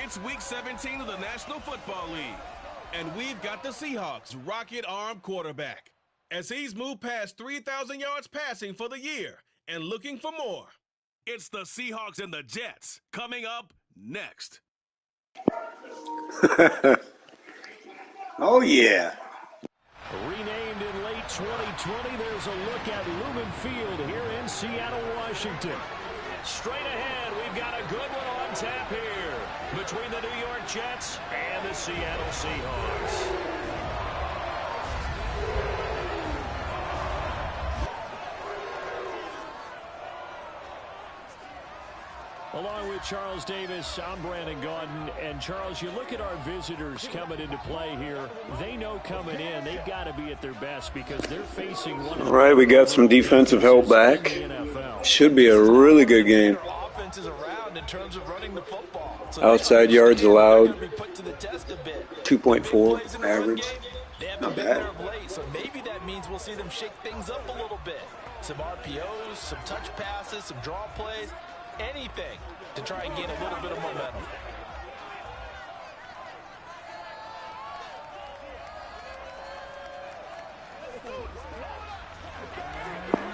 It's Week 17 of the National Football League, and we've got the Seahawks rocket-armed quarterback as he's moved past 3,000 yards passing for the year and looking for more. It's the Seahawks and the Jets coming up next. Oh, yeah. Renamed in late 2020, there's a look at Lumen Field here in Seattle, Washington. Straight ahead, we've got a good one on tap here between the New York Jets and the Seattle Seahawks. Along with Charles Davis, I'm Brandon Gaudin. And Charles, you look at our visitors coming into play here. They know coming in they've got to be at their best because they're facing one of the... All right, we got some defensive help back. Should be a really good game. Outside yards allowed, 2.4 average. Not bad. So maybe that means we'll see them shake things up a little bit. Some RPOs, some touch passes, some draw plays. Anything to try and gain a little bit of momentum.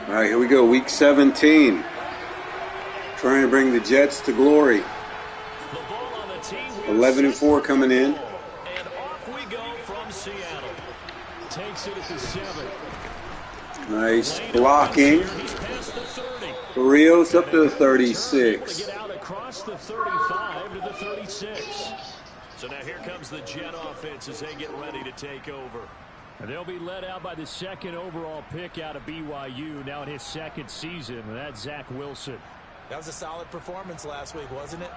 All right, here we go. Week 17. Trying to bring the Jets to glory. 11-4 coming in. And off we go from Seattle. Takes it at the 7. Nice blocking. Barrios up to the 36. Get out across the 35 to the 36. So now here comes the Jet offense as they get ready to take over. And they'll be led out by the second overall pick out of BYU now in his second season. And that's Zach Wilson. That was a solid performance last week, wasn't it?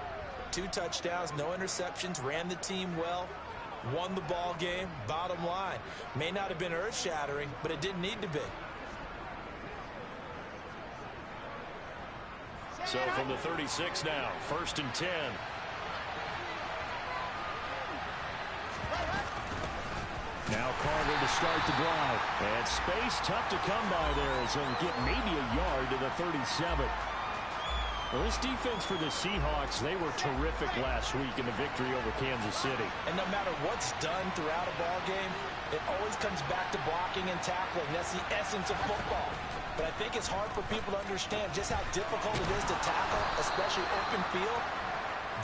2 touchdowns, no interceptions, ran the team well, won the ball game. Bottom line, may not have been earth-shattering, but it didn't need to be. So from the 36 now, 1st and 10. Now Carter to start the drive. And space tough to come by there as he'll get maybe a yard to the 37. Well, this defense for the Seahawks, they were terrific last week in the victory over Kansas City. And no matter what's done throughout a ball game, it always comes back to blocking and tackling. That's the essence of football. But I think it's hard for people to understand just how difficult it is to tackle, especially open field.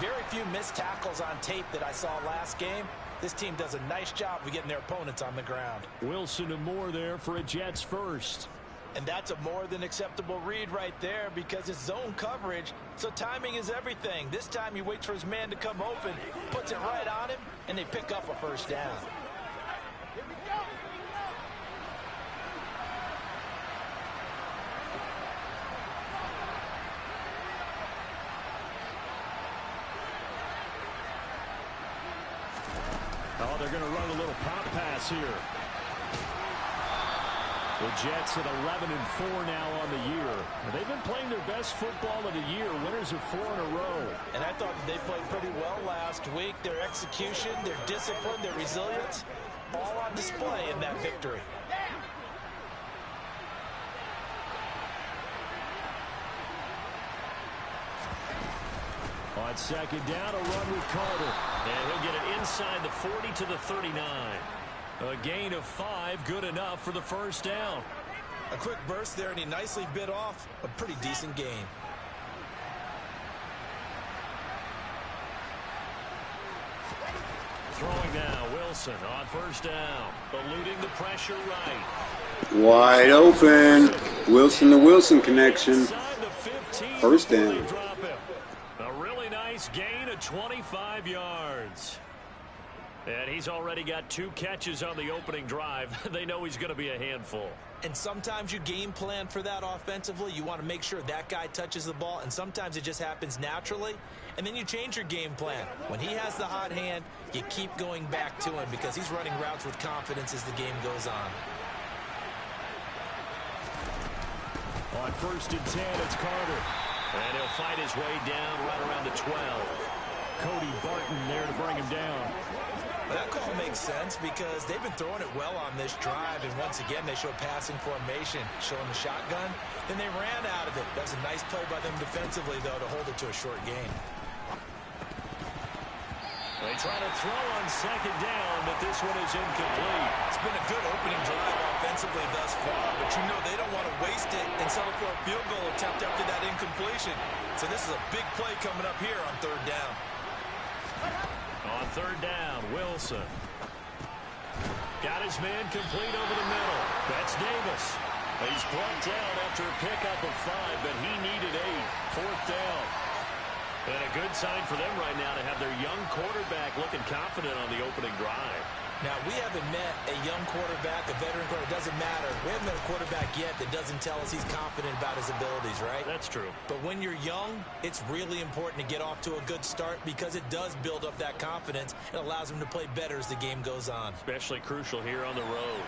Very few missed tackles on tape that I saw last game. This team does a nice job of getting their opponents on the ground. Wilson and Moore there for a Jets first. And that's a more than acceptable read right there because it's zone coverage, so timing is everything. This time he waits for his man to come open, puts it right on him, and they pick up a first down. Oh, they're going to run a little pop pass here. The Jets at 11-4 now on the year. They've been playing their best football of the year. Winners of 4 in a row. And I thought they played pretty well last week. Their execution, their discipline, their resilience, all on display in that victory. On second down, a run with Carter. And he'll get it inside the 40 to the 39. A gain of 5, good enough for the first down. A quick burst there, and he nicely bit off a pretty decent gain. Throwing now, Wilson on first down. Eluding the pressure right. Wide open. Wilson to Wilson connection. First down. A really nice gain of 25 yards. And he's already got 2 catches on the opening drive. They know he's going to be a handful. And sometimes you game plan for that offensively. You want to make sure that guy touches the ball, and sometimes it just happens naturally. And then you change your game plan. When he has the hot hand, you keep going back to him because he's running routes with confidence as the game goes on. On 1st and 10, it's Carter. And he'll fight his way down right around the 12. Cody Barton there to bring him down. Well, that call makes sense because they've been throwing it well on this drive, and once again they show passing formation, showing the shotgun. Then they ran out of it. That was a nice play by them defensively, though, to hold it to a short gain. trying to throw on second down, but this one is incomplete. It's been a good opening drive offensively thus far, but you know they don't want to waste it and settle for a field goal attempt after that incompletion. So this is a big play coming up here on third down. On third down, Wilson. Got his man complete over the middle. That's Davis. He's brought down after a pickup of 5, but he needed 8. Fourth down. And a good sign for them right now to have their young quarterback looking confident on the opening drive. Now, we haven't met a young quarterback, a veteran quarterback. It doesn't matter. We haven't met a quarterback yet that doesn't tell us he's confident about his abilities, right? That's true. But when you're young, it's really important to get off to a good start because it does build up that confidence. It allows him to play better as the game goes on. Especially crucial here on the road.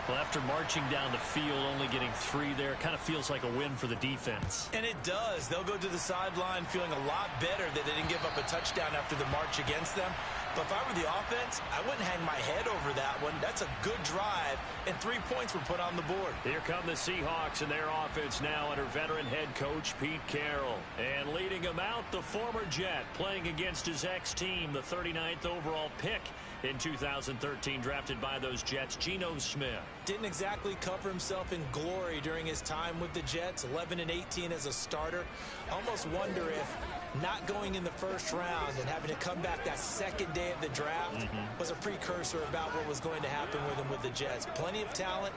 Well, after marching down the field, only getting 3 there, kind of feels like a win for the defense. And it does. They'll go to the sideline feeling a lot better that they didn't give up a touchdown after the march against them. But if I were the offense, I wouldn't hang my head over that one. That's a good drive, and 3 points were put on the board. Here come the Seahawks and their offense now under veteran head coach Pete Carroll. And leading him out, the former Jet, playing against his ex-team, the 39th overall pick in 2013, drafted by those Jets, Geno Smith. Didn't exactly cover himself in glory during his time with the Jets, 11-18 as a starter. Almost wonder if not going in the first round and having to come back that second day of the draft was a precursor about what was going to happen with him with the Jets. Plenty of talent,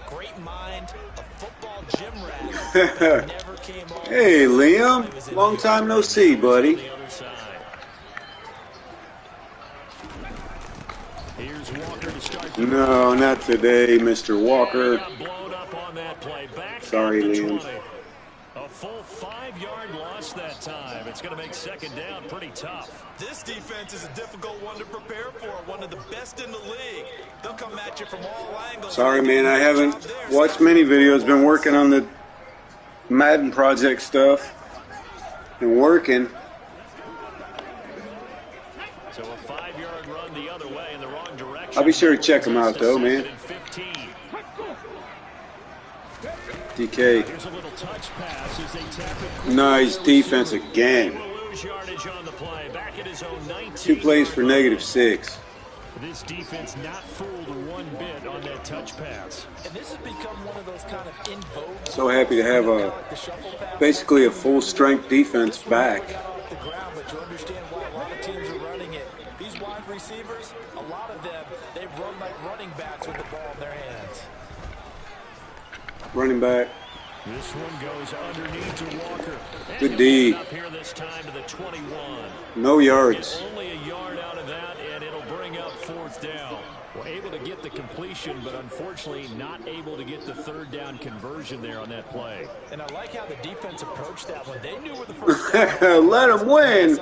great mind, a football gym rat, but never came on. Hey, Liam. Long time no see, buddy. Here's Walker to start. No, not today, Mr. Walker. Blown up on that play. Back Sorry, Liam. 20. A full 5-yard loss that time. It's going to make second down pretty tough. This defense is a difficult one to prepare for. One of the best in the league. They'll come at you from all angles. Sorry, man. I haven't watched many videos. Been working on the Madden project stuff. Been working. So a 5-yard run the other way in the wrong direction. I'll be sure to check them out, though, man. DK. Here's a little touch pass as they tap it. Nice defense again. 2 plays for -6. This defense not fooled one bit on that touch pass. And this has become one of those kind of in vogue. So happy to have basically a full-strength defense back. But you understand why a lot of teams are running it. These wide receivers, a lot of them, they run like running backs with the ball in their hands. Running back. This one goes underneath to Walker. Good D. Up here this time to the 21. No yards. Only a yard out of that, and it'll bring up fourth down. Well, able to get the completion, but unfortunately not able to get the third down conversion there on that play. And I like how the defense approached that one. They knew where the first down. Let them win.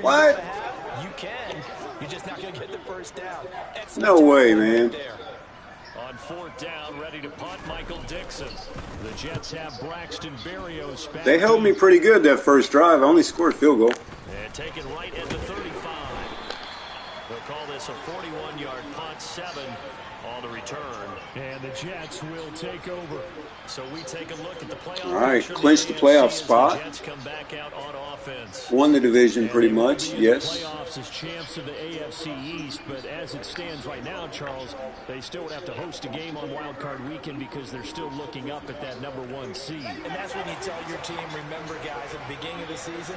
What? You can. You're just not going to get the first down. No way, man. On fourth down, ready to punt, Michael Dixon. The Jets have Braxton Berrios back. They held me pretty good that first drive. I only scored a field goal. And take it right at the 35. They'll call this a 41-yard punt, 7 on the return. And the Jets will take over. So we take a look at the playoff. All right, clinched the playoff spot. The Jets come back out on offense. Won the division pretty much, yes. Playoffs as champs of the AFC East, but as it stands right now, Charles, they still would have to host a game on Wild Card Weekend because they're still looking up at that #1 seed. And that's when you tell your team, remember, guys, at the beginning of the season,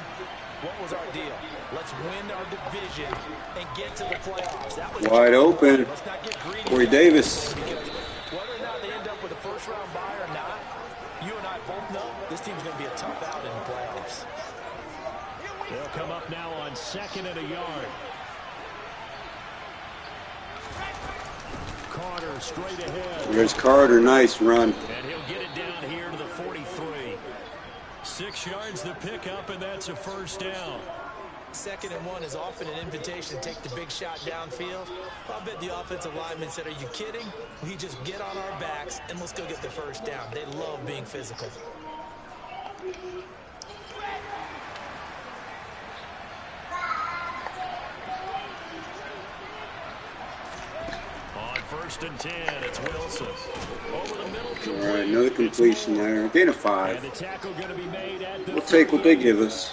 what was our deal? Let's win our division and get to the playoffs. That was wide open. Let's not get greedy. Corey Davis. Because whether or not they end up with a first-round bye or not, you and I both know this team's going to be a tough out in the playoffs. They'll come up now on 2nd and a yard. Carter straight ahead. There's Carter. Nice run. And he'll get it down here to the 43. 6 yards the pickup, and that's a first down. 2nd and 1 is often an invitation to take the big shot downfield. I bet the offensive lineman said, are you kidding? We just get on our backs and let's go get the first down. They love being physical. On 1st and 10, it's Wilson. Over the middle, complete. All right, another completion there. Gain of 5. And the tackle going to be made at the We'll take what they give us.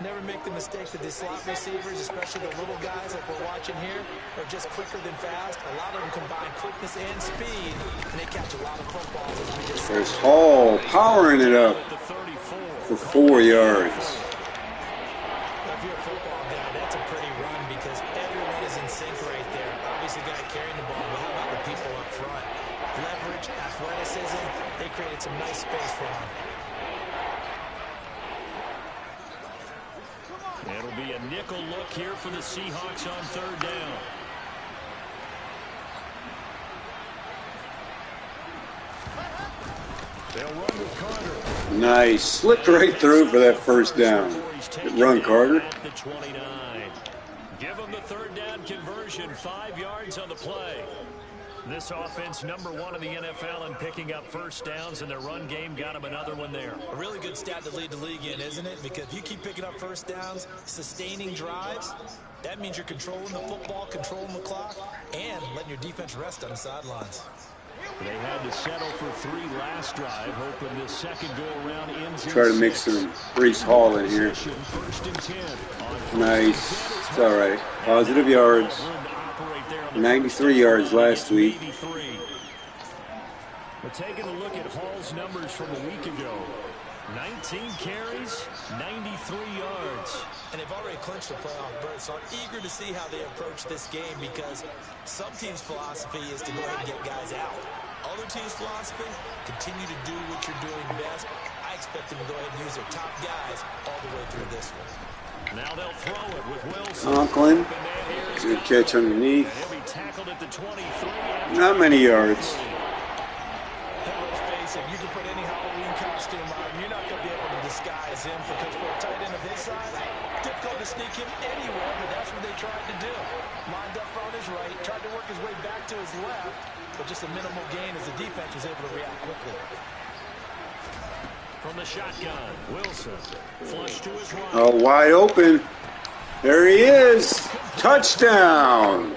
Never make the mistake that the slot receivers, especially the little guys like we're watching here, are just quicker than fast. A lot of them combine quickness and speed, and they catch a lot of footballs, as we just said. There's Hall powering it up for 4 yards. Now, if you're a football guy, that's a pretty run because everyone is in sync right there. Obviously, the guy carrying the ball, but how about the people up front? Leverage, athleticism, they created some nice space for him. It'll be a nickel look here for the Seahawks on 3rd down. They'll run with Carter. Nice. Slipped right through for that 1st down. Good run, Carter. At the 29. Give them the 3rd down conversion. 5 yards on the play. This offense, #1 in the NFL in picking up 1st downs, and their run game got them another one there. A really good stat to lead the league in, isn't it? Because if you keep picking up 1st downs, sustaining drives, that means you're controlling the football, controlling the clock, and letting your defense rest on the sidelines. They had to settle for 3 last drive, hoping this second go-around ends in Try to 6. mix some Brees Hall in here. 1st and 10. Nice. It's all right. Positive yards. 93 yards last week. But taking a look at Hall's numbers from a week ago, 19 carries, 93 yards. And they've already clinched the playoff berth, so I'm eager to see how they approach this game because some teams' philosophy is to go ahead and get guys out. Other teams' philosophy, continue to do what you're doing best. I expect them to go ahead and use their top guys all the way through this one. Now they'll throw it with Wilson. Conklin. Good catch underneath. And he'll be tackled at the 23. Not many yards. Let's face it, you can put any Halloween costume on, you're not going to be able to disguise him because for a tight end of his size, difficult to sneak him anywhere, but that's what they tried to do. Lined up on his right, tried to work his way back to his left, but just a minimal gain as the defense was able to react quickly. From the shotgun, Wilson. Flush to his right. Oh, wide open. There he is. Touchdown.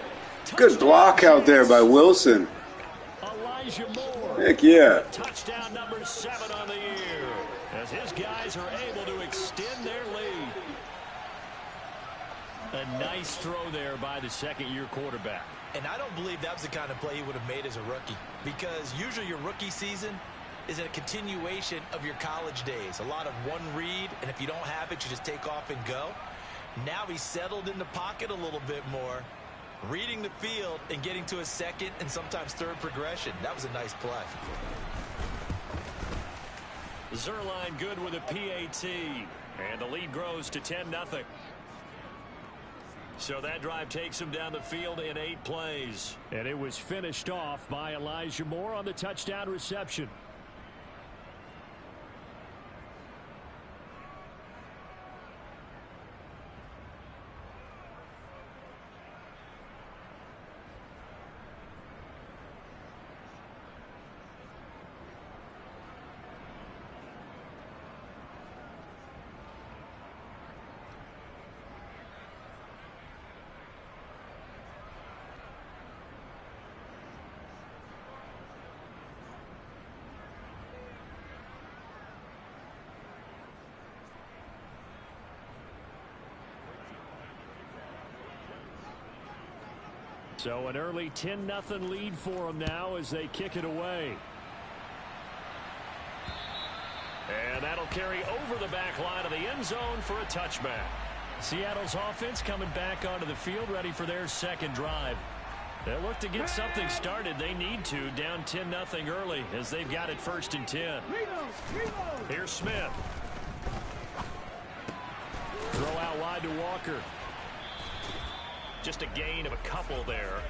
Good block out there by Wilson. Elijah Moore. Heck yeah. Touchdown number 7 on the year. As his guys are able to extend their lead. A nice throw there by the second-year quarterback. And I don't believe that was the kind of play he would have made as a rookie. Because usually your rookie season is a continuation of your college days. A lot of one read, and if you don't have it, you just take off and go. Now he's settled in the pocket a little bit more, reading the field and getting to a second and sometimes third progression. That was a nice play. Zerline good with a PAT, and the lead grows to 10-0. So that drive takes him down the field in 8 plays. And it was finished off by Elijah Moore on the touchdown reception. So an early 10-0 lead for them now as they kick it away. And that'll carry over the back line of the end zone for a touchback. Seattle's offense coming back onto the field ready for their second drive. They'll look to get something started. They need to, down 10-0 early as they've got it 1st and 10. Here's Smith. Throw out wide to Walker. Just a gain of a couple there,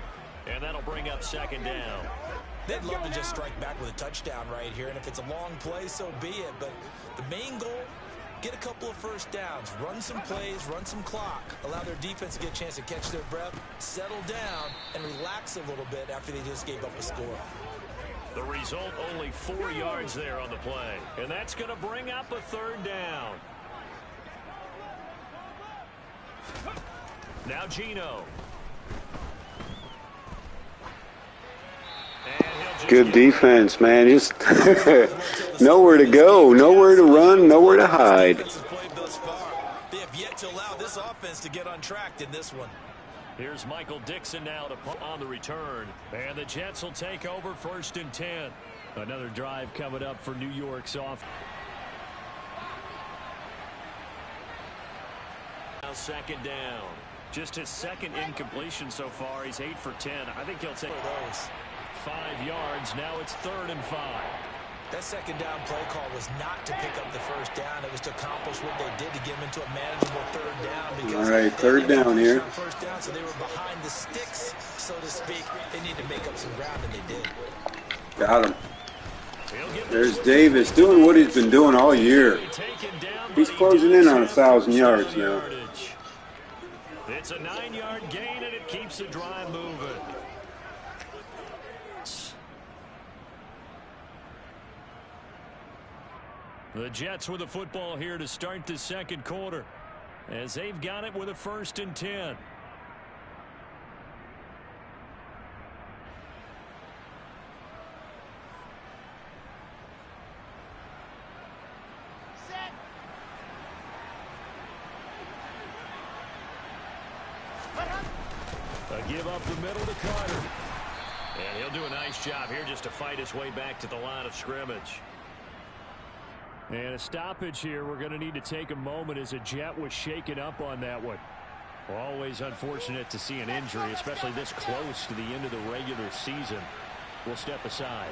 and that'll bring up 2nd down. They'd love to just strike back with a touchdown right here, and if it's a long play, so be it. But the main goal, get a couple of 1st downs, run some plays, run some clock, allow their defense to get a chance to catch their breath, settle down, and relax a little bit after they just gave up a score. The result, only 4 yards there on the play, and that's going to bring up a 3rd down. Now Gino. Good defense, man. Just nowhere to go, nowhere to run, nowhere to hide. They have yet offense to get on track in this one. Here's Michael Dixon now on the return. And the Jets will take over 1st and 10. Another drive coming up for New York's offense. Now 2nd down. Just his 2nd incompletion so far. He's 8 for 10. I think he'll take those. 5 yards. Now it's 3rd and 5. That 2nd down play call was not to pick up the 1st down. It was to accomplish what they did to get him into a manageable 3rd down. Because all right, 3rd down here. 1st down, so they were behind the sticks, so to speak. They need to make up some ground, and they did. Got him. There's Davis doing what he's been doing all year. He's closing in on 1,000 yards now. It's a 9-yard gain, and it keeps the drive moving. The Jets with the football here to start the 2nd quarter, as they've got it with a 1st and 10. A give up the middle to Carter. And he'll do a nice job here just to fight his way back to the line of scrimmage. And a stoppage here. We're going to need to take a moment as a Jet was shaken up on that one. Always unfortunate to see an injury, especially this close to the end of the regular season. We'll step aside.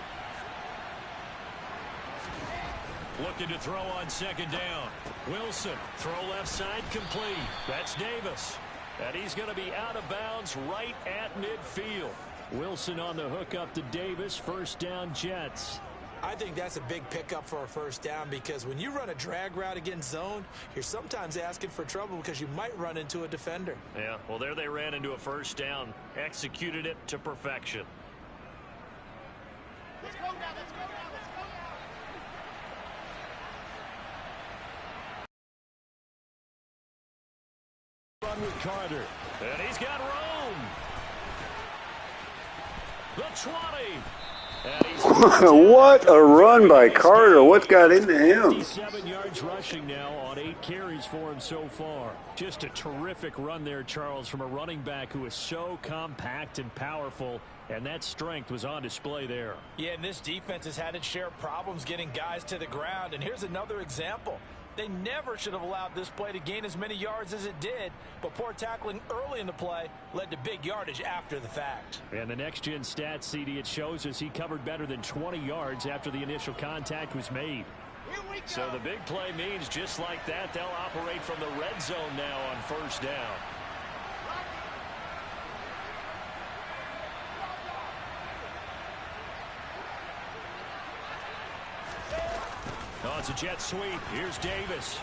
Looking to throw on 2nd down. Wilson, throw left side complete. That's Davis. And he's going to be out of bounds right at midfield. Wilson on the hook up to Davis. 1st down, Jets. I think that's a big pickup for a 1st down, because when you run a drag route against zone, you're sometimes asking for trouble because you might run into a defender. Yeah, well, there they ran into a 1st down. Executed it to perfection. Let's go now, let's go now, let's go now. Run with Carter. And he's got room. The 20. What a run by Carter. What got into him? 57 yards rushing now on 8 carries for him so far. Just a terrific run there, Charles, from a running back who is so compact and powerful, and that strength was on display there. Yeah, and this defense has had its share of problems getting guys to the ground, and here's another example. They never should have allowed this play to gain as many yards as it did, but poor tackling early in the play led to big yardage after the fact. And the next-gen stats, CD, it shows us he covered better than 20 yards after the initial contact was made. So the big play means just like that, they'll operate from the red zone now on 1st down. Oh, it's a jet sweep. Here's Davis.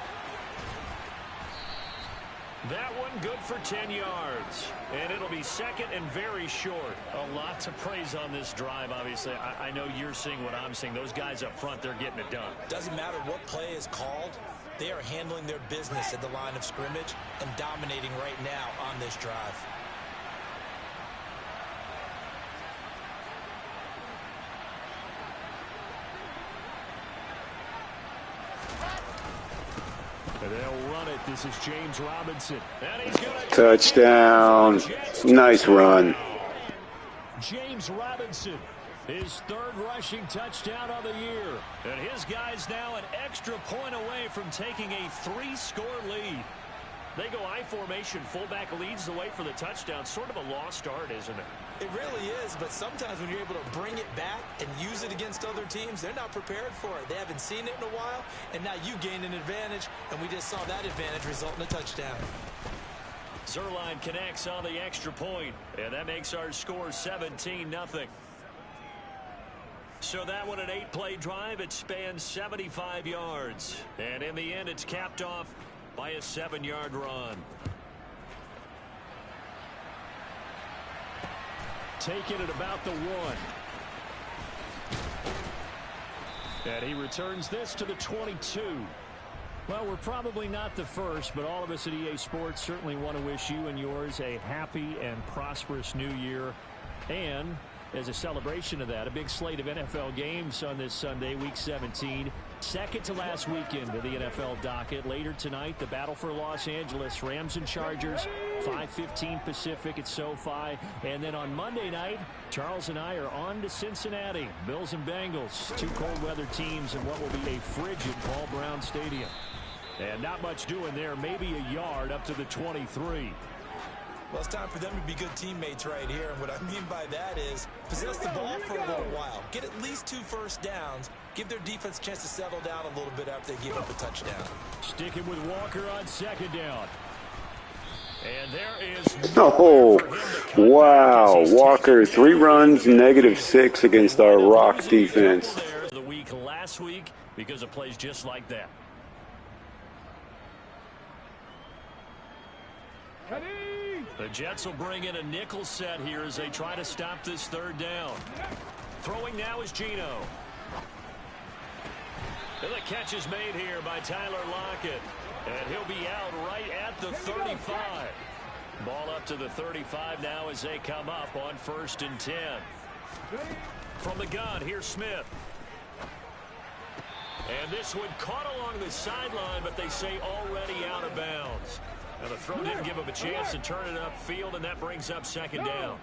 That one good for 10 yards. And it'll be 2nd and very short. A lot to praise on this drive, obviously. I know you're seeing what I'm seeing. Those guys up front, they're getting it done. Doesn't matter what play is called. They are handling their business at the line of scrimmage and dominating right now on this drive. And they'll run it. This is James Robinson. And he's gonna Touchdown. Nice run. James Robinson, his 3rd rushing touchdown of the year. And his guys now an extra point away from taking a 3-score lead. They go I formation. Fullback leads the way for the touchdown. Sort of a lost art, isn't it? It really is, but sometimes when you're able to bring it back and use it against other teams, they're not prepared for it. They haven't seen it in a while, and now you gain an advantage, and we just saw that advantage result in a touchdown. Zerline connects on the extra point, and that makes our score 17-0. So that one, an 8-play drive. It spans 75 yards, and in the end, it's capped off by a 7-yard run. Taking it about the 1. And he returns this to the 22. Well, we're probably not the first, but all of us at EA Sports certainly want to wish you and yours a happy and prosperous new year. And as a celebration of that. A big slate of NFL games on this Sunday, Week 17. Second to last weekend of the NFL docket. Later tonight, the battle for Los Angeles, Rams and Chargers, 5:15 Pacific at SoFi. And then on Monday night, Charles and I are on to Cincinnati. Bills and Bengals, two cold weather teams in what will be a frigid Paul Brown Stadium. And not much doing there, maybe a yard up to the 23. Well, it's time for them to be good teammates right here. And what I mean by that is possess the ball for a little while. Get at least 2 first downs. Give their defense a chance to settle down a little bit after they give up a touchdown. Sticking with Walker on second down. And there is Oh, wow. Walker, 3 runs, -6 against our rock defense. The week last week because of plays just like that. The Jets will bring in a nickel set here as they try to stop this third down. Throwing now is Geno. And the catch is made here by Tyler Lockett. And he'll be out right at the 35. Ball up to the 35 now as they come up on 1st and 10. From the gun, here's Smith. And this one caught along the sideline, but they say already out of bounds. Now the throw didn't give him a chance to turn it upfield, and that brings up second down.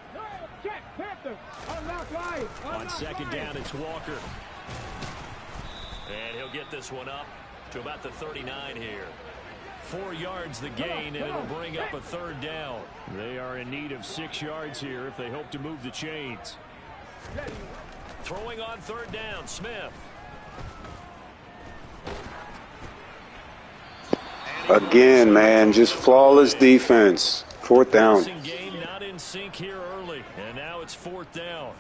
On second down, it's Walker. And he'll get this one up to about the 39 here. 4 yards the gain, and it'll bring up a third down. They are in need of 6 yards here if they hope to move the chains. Throwing on third down, Smith. Again, man, just flawless defense. 4th down. Game not in sync here early, and now it's 4th down.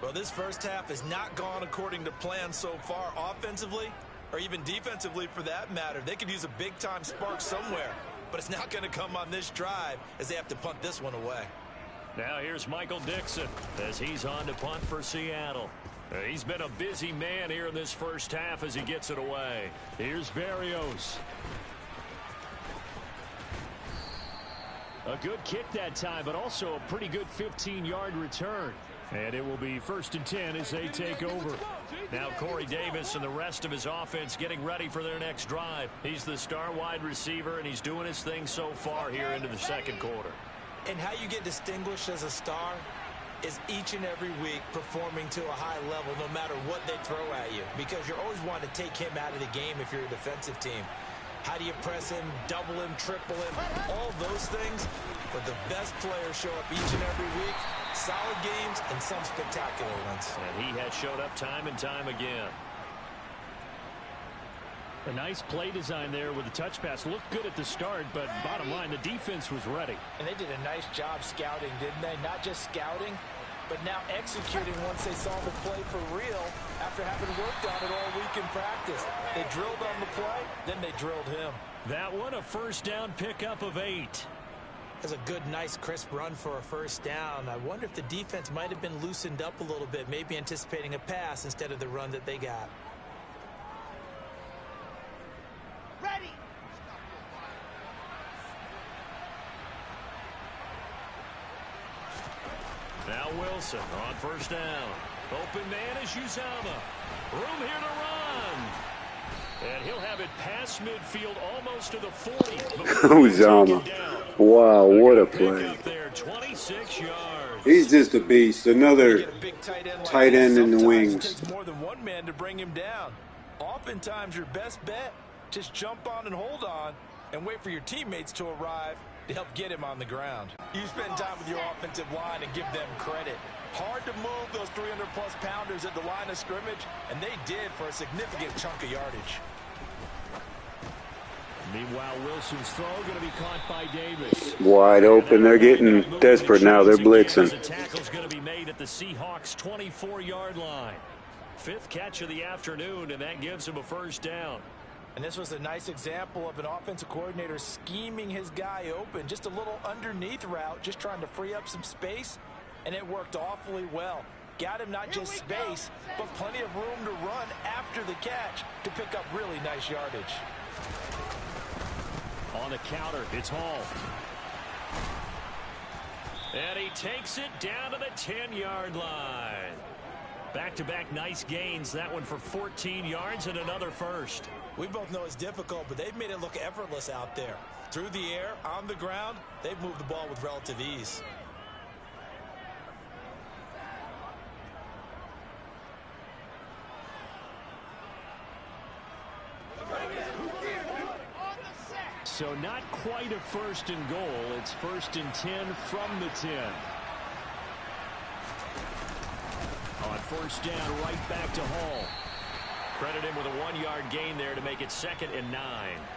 Well, this first half has not gone according to plan so far offensively, or even defensively for that matter. They could use a big-time spark somewhere, but it's not going to come on this drive as they have to punt this one away. Now here's Michael Dixon as he's on to punt for Seattle. He's been a busy man here in this first half as he gets it away. Here's Berrios. A good kick that time, but also a pretty good 15-yard return. And it will be 1st and 10 as they take over. Now Corey Davis and the rest of his offense getting ready for their next drive. He's the star wide receiver, and he's doing his thing so far here into the second quarter. And how you get distinguished as a star is each and every week performing to a high level no matter what they throw at you, because you're always wanting to take him out of the game if you're a defensive team. How do you press him, double him, triple him, all those things? But the best players show up each and every week. Solid games and some spectacular ones. And he has showed up time and time again. A nice play design there with the touch pass. Looked good at the start, but bottom line, the defense was ready. And they did a nice job scouting, didn't they? Not just scouting, but now executing once they saw the play for real after having worked on it all week in practice. They drilled on the play, then they drilled him. That one, a first down pickup of 8. That's a good, nice, crisp run for a first down. I wonder if the defense might have been loosened up a little bit, maybe anticipating a pass instead of the run that they got. Ready. Now Wilson on first down. Open man is Uzama. Room here to run. And he'll have it past midfield almost to the 40. Uzama. Wow, what a play. There, 26 yards. He's just a beast. Another tight end in the wings. It takes more than one man to bring him down. Oftentimes, your best bet, just jump on and hold on and wait for your teammates to arrive to help get him on the ground. You spend time with your offensive line and give them credit. Hard to move those 300-plus pounders at the line of scrimmage, and they did for a significant chunk of yardage. Meanwhile, Wilson's throw going to be caught by Davis. Wide open. They're getting desperate now. They're blitzing. The tackle's going to be made at the Seahawks' 24-yard line. 5th catch of the afternoon, and that gives him a first down. And this was a nice example of an offensive coordinator scheming his guy open. Just a little underneath route, just trying to free up some space, and it worked awfully well. Got him not just space, but plenty of room to run after the catch to pick up really nice yardage. On the counter, it's Hall. And he takes it down to the 10-yard line. Back-to-back nice gains. That one for 14 yards and another first. We both know it's difficult, but they've made it look effortless out there. Through the air, on the ground, they've moved the ball with relative ease. So not quite a first and goal. It's first and 10 from the 10. On first down, right back to Hall. Credit him with a 1-yard gain there to make it 2nd and 9.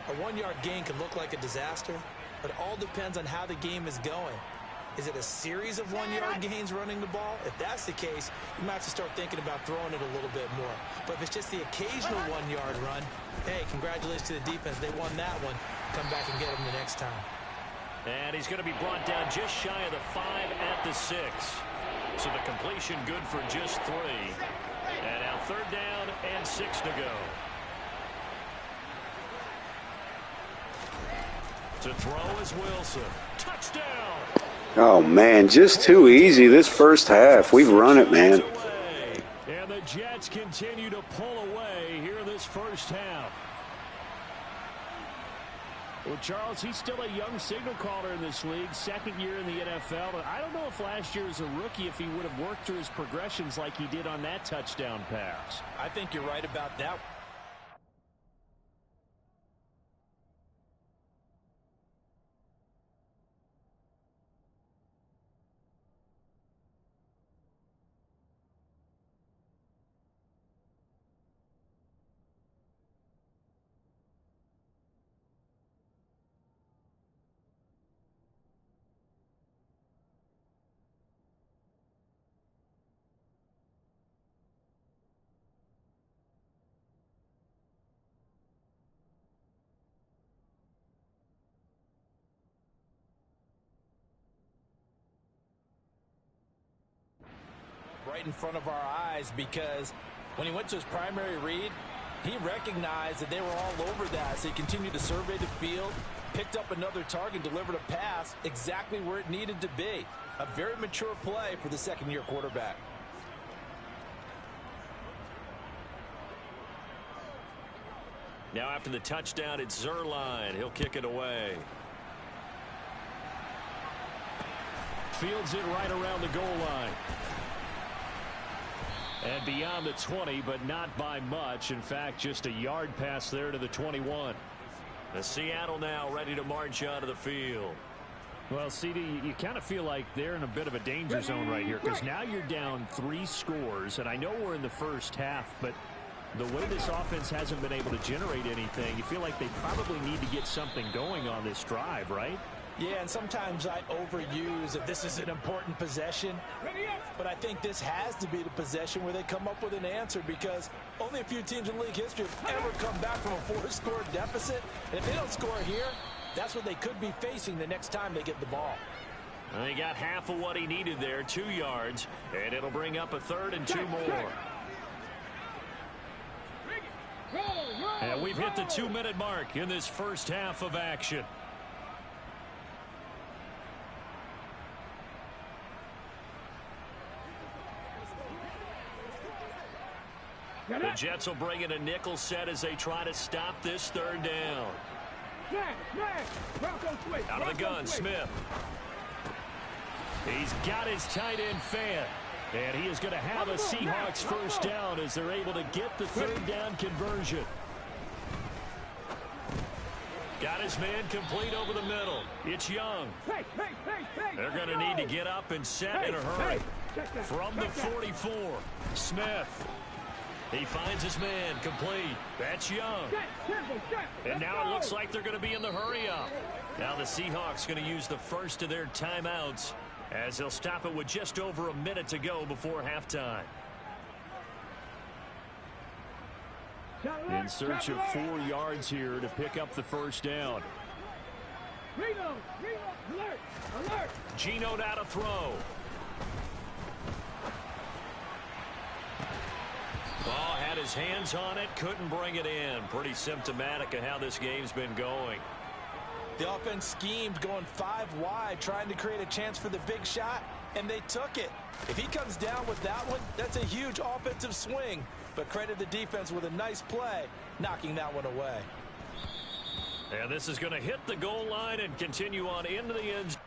A 1-yard gain can look like a disaster, but it all depends on how the game is going. Is it a series of 1-yard gains running the ball? If that's the case, you might have to start thinking about throwing it a little bit more. But if it's just the occasional 1-yard run, hey, congratulations to the defense. They won that one. Come back and get them the next time. And he's going to be brought down just shy of the 5 at the 6. So the completion good for just 3. And now 3rd down and 6 to go. To throw is Wilson. Touchdown! Oh, man, just too easy this first half. We've run it, man. And the Jets continue to pull away here this first half. Well, Charles, he's still a young signal caller in this league, 2nd year in the NFL. I don't know if last year as a rookie, if he would have worked through his progressions like he did on that touchdown pass. I think you're right about that. Right in front of our eyes, because when he went to his primary read, he recognized that they were all over that. So he continued to survey the field, picked up another target, delivered a pass exactly where it needed to be. A very mature play for the 2nd-year quarterback. Now after the touchdown, it's Zerline. He'll kick it away. Fields it right around the goal line. And beyond the 20, but not by much. In fact, just a yard pass there to the 21. The Seattle now ready to march onto the field. Well, CD, you kind of feel like they're in a bit of a danger zone right here, because now you're down 3 scores, and I know we're in the first half, but the way this offense hasn't been able to generate anything, you feel like they probably need to get something going on this drive, right? Yeah, and sometimes I overuse that this is an important possession, but I think this has to be the possession where they come up with an answer, because only a few teams in league history have ever come back from a 4-score deficit. And if they don't score here, that's what they could be facing the next time they get the ball. He got half of what he needed there, 2 yards, and it'll bring up a 3rd and 2 more. And we've hit the 2-minute mark in this first half of action. The Jets will bring in a nickel set as they try to stop this 3rd down. Out of the gun, Smith. He's got his tight end fan. And he is going to have a Seahawks first down as they're able to get the 3rd down conversion. Got his man complete over the middle. It's Young. They're going to need to get up and set in a hurry. From the 44, Smith. He finds his man complete. That's Young. And now it looks like they're going to be in the hurry up. Now the Seahawks going to use the first of their timeouts as they'll stop it with just over a minute to go before halftime. In search of 4 yards here to pick up the first down. Geno now to throw. Ball had his hands on it, couldn't bring it in. Pretty symptomatic of how this game's been going. The offense schemed going 5 wide, trying to create a chance for the big shot, and they took it. If he comes down with that one, that's a huge offensive swing. But credit the defense with a nice play, knocking that one away. And this is going to hit the goal line and continue on into the end zone.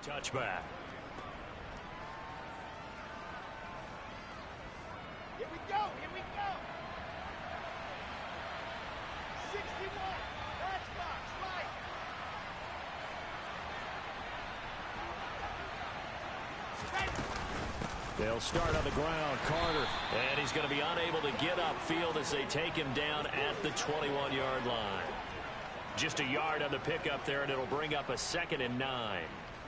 touchback. Here we go. Here we go. 61. Matchbox. Right. They'll start on the ground. Carter. And he's going to be unable to get upfield as they take him down at the 21-yard line. Just a yard on the pickup there, and it'll bring up a 2nd and 9.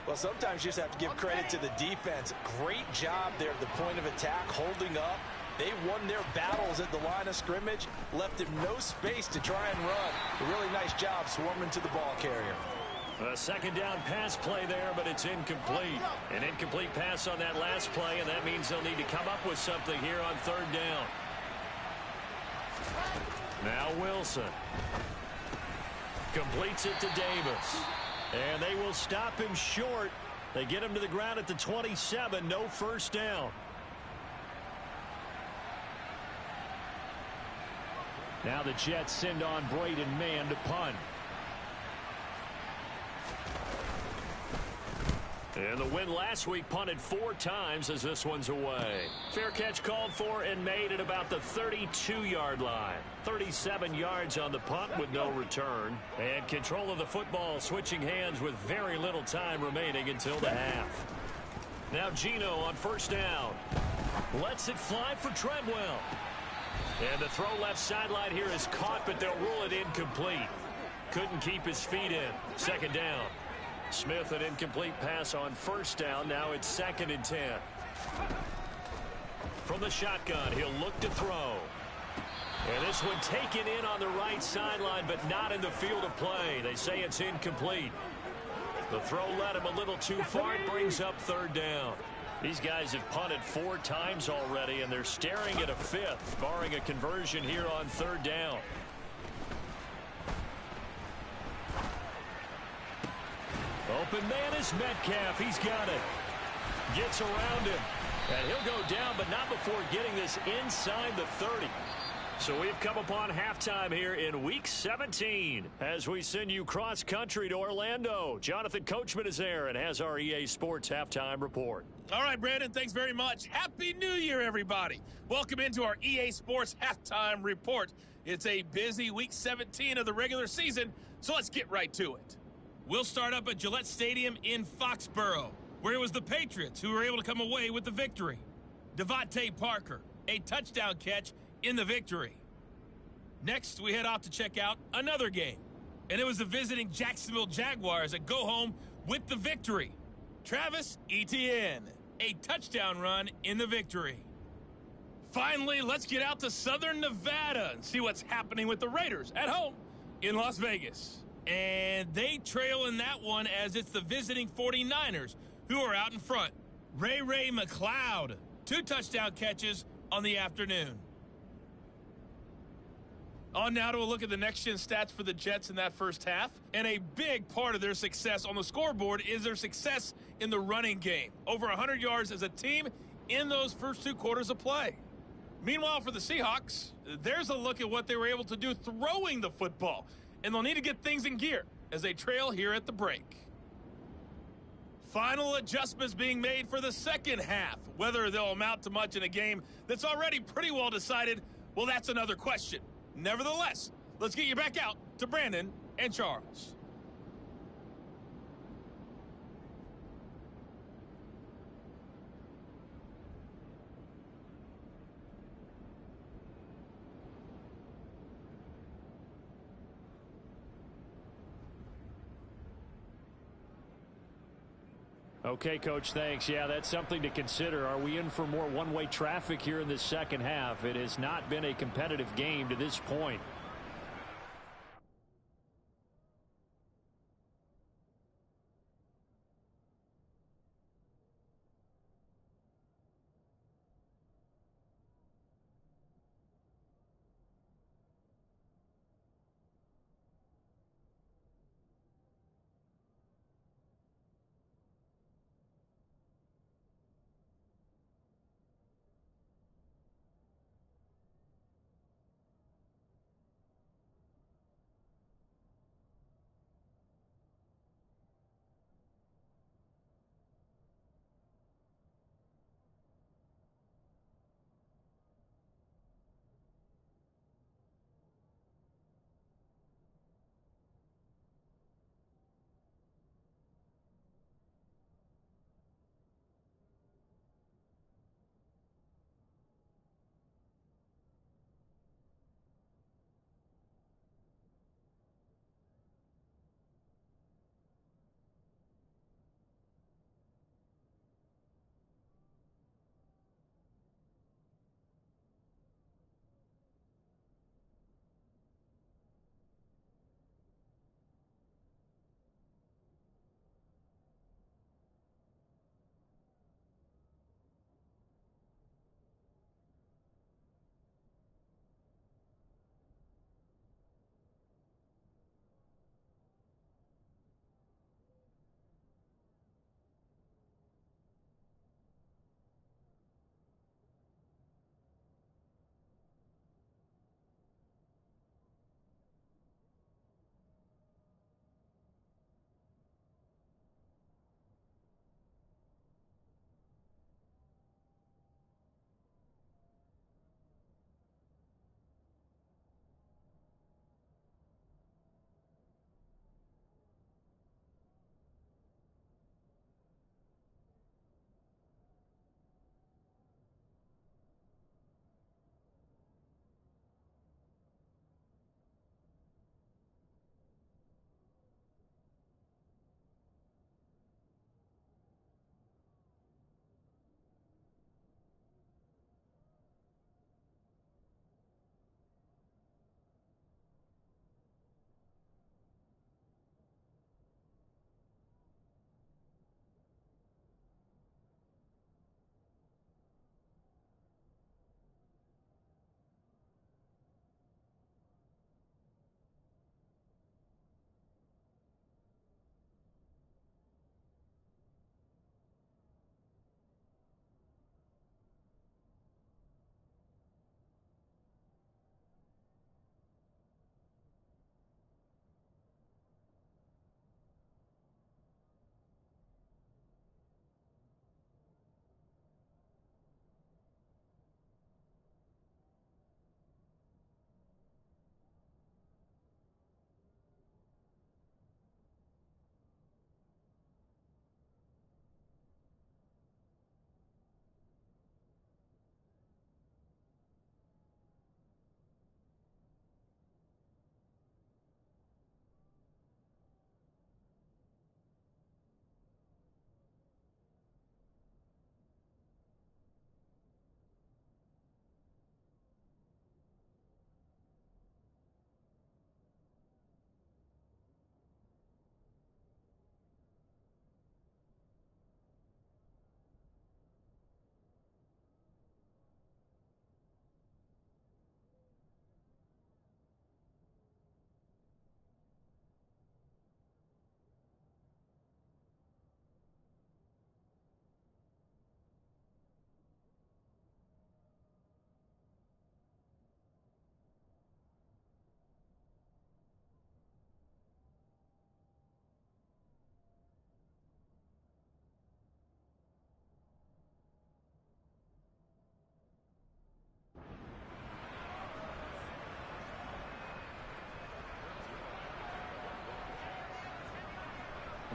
Well, sometimes you just have to give credit to the defense. Great job there at the point of attack, holding up. They won their battles at the line of scrimmage, left him no space to try and run. A really nice job swarming to the ball carrier. A 2nd down pass play there, but it's incomplete. An incomplete pass on that last play, and that means they'll need to come up with something here on 3rd down. Now Wilson. Completes it to Davis. And they will stop him short. They get him to the ground at the 27. No 1st down. Now the Jets send on Braden Mann to punt. And the win last week punted 4 times as this one's away. Fair catch called for and made at about the 32-yard line. 37 yards on the punt with no return. And control of the football switching hands with very little time remaining until the half. Now Gino on 1st down. Lets it fly for Treadwell. And the throw left sideline here is caught, but they'll rule it incomplete. Couldn't keep his feet in. 2nd down. Smith, an incomplete pass on 1st down. Now it's 2nd and 10. From the shotgun, he'll look to throw. And this one taken in on the right sideline, but not in the field of play. They say it's incomplete. The throw led him a little too far. It brings up 3rd down. These guys have punted 4 times already, and they're staring at a 5th, barring a conversion here on 3rd down. Open man is Metcalf. He's got it. Gets around him. And he'll go down, but not before getting this inside the 30. So we've come upon halftime here in Week 17 as we send you cross-country to Orlando. Jonathan Coachman is there and has our EA Sports Halftime Report. All right, Brandon, thanks very much. Happy New Year, everybody. Welcome into our EA Sports Halftime Report. It's a busy Week 17 of the regular season, so let's get right to it. We'll start up at Gillette Stadium in Foxborough, where it was the Patriots who were able to come away with the victory. Devontae Parker, a touchdown catch in the victory. Next, we head off to check out another game, and it was the visiting Jacksonville Jaguars that go home with the victory. Travis Etienne, a touchdown run in the victory. Finally, let's get out to Southern Nevada and see what's happening with the Raiders at home in Las Vegas. And they trail in that one as it's the visiting 49ers who are out in front. Ray McLeod, 2 touchdown catches on the afternoon. On now to a look at the next-gen stats for the Jets in that first half. And a big part of their success on the scoreboard is their success in the running game. Over 100 yards as a team in those first 2 quarters of play. Meanwhile, for the Seahawks, there's a look at what they were able to do throwing the football. And they'll need to get things in gear as they trail here at the break. Final adjustments being made for the second half. Whether they'll amount to much in a game that's already pretty well decided, well, that's another question. Nevertheless, let's get you back out to Brandon and Charles. Okay, Coach, thanks. Yeah, that's something to consider. Are we in for more one-way traffic here in the second half? It has not been a competitive game to this point.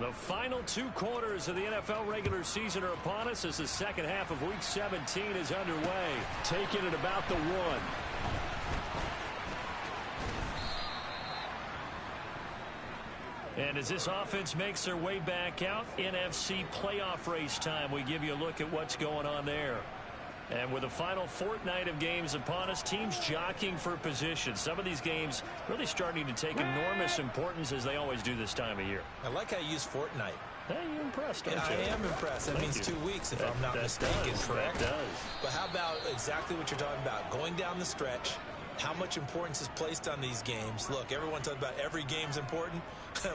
The final 2 quarters of the NFL regular season are upon us as the second half of Week 17 is underway. Taking it about the 1. And as this offense makes their way back out, NFC playoff race time, we give you a look at what's going on there. And with the final fortnight of games upon us, teams jockeying for position. Some of these games really starting to take enormous importance as they always do this time of year. I like how you use fortnight. Hey, you're impressed, aren't Yeah, you? I am impressed. That means 2 weeks, if I'm not mistaken, correct? That does. But how about exactly what you're talking about? Going down the stretch, how much importance is placed on these games? Look, everyone talks about every game's important.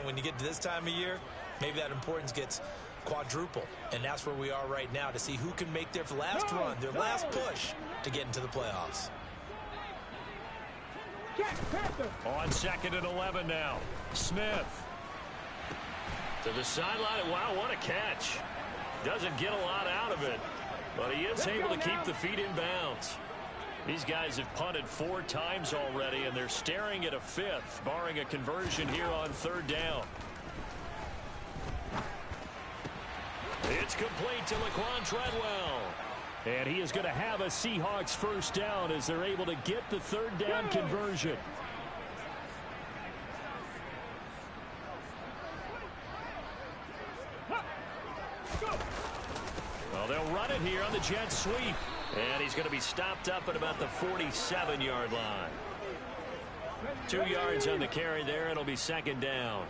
When you get to this time of year, maybe that importance gets quadruple. And that's where we are right now to see who can make their last run, their last push to get into the playoffs. On 2nd and 11 now. Smith. To the sideline. Wow, what a catch. Doesn't get a lot out of it, but he is able to keep the feet in bounds. These guys have punted 4 times already, and they're staring at a 5th, barring a conversion here on 3rd down. It's complete to Laquan Treadwell. And he is going to have a Seahawks first down as they're able to get the 3rd down conversion. Well, they'll run it here on the jet sweep. And he's going to be stopped up at about the 47-yard line. 2 yards on the carry there. It'll be 2nd down.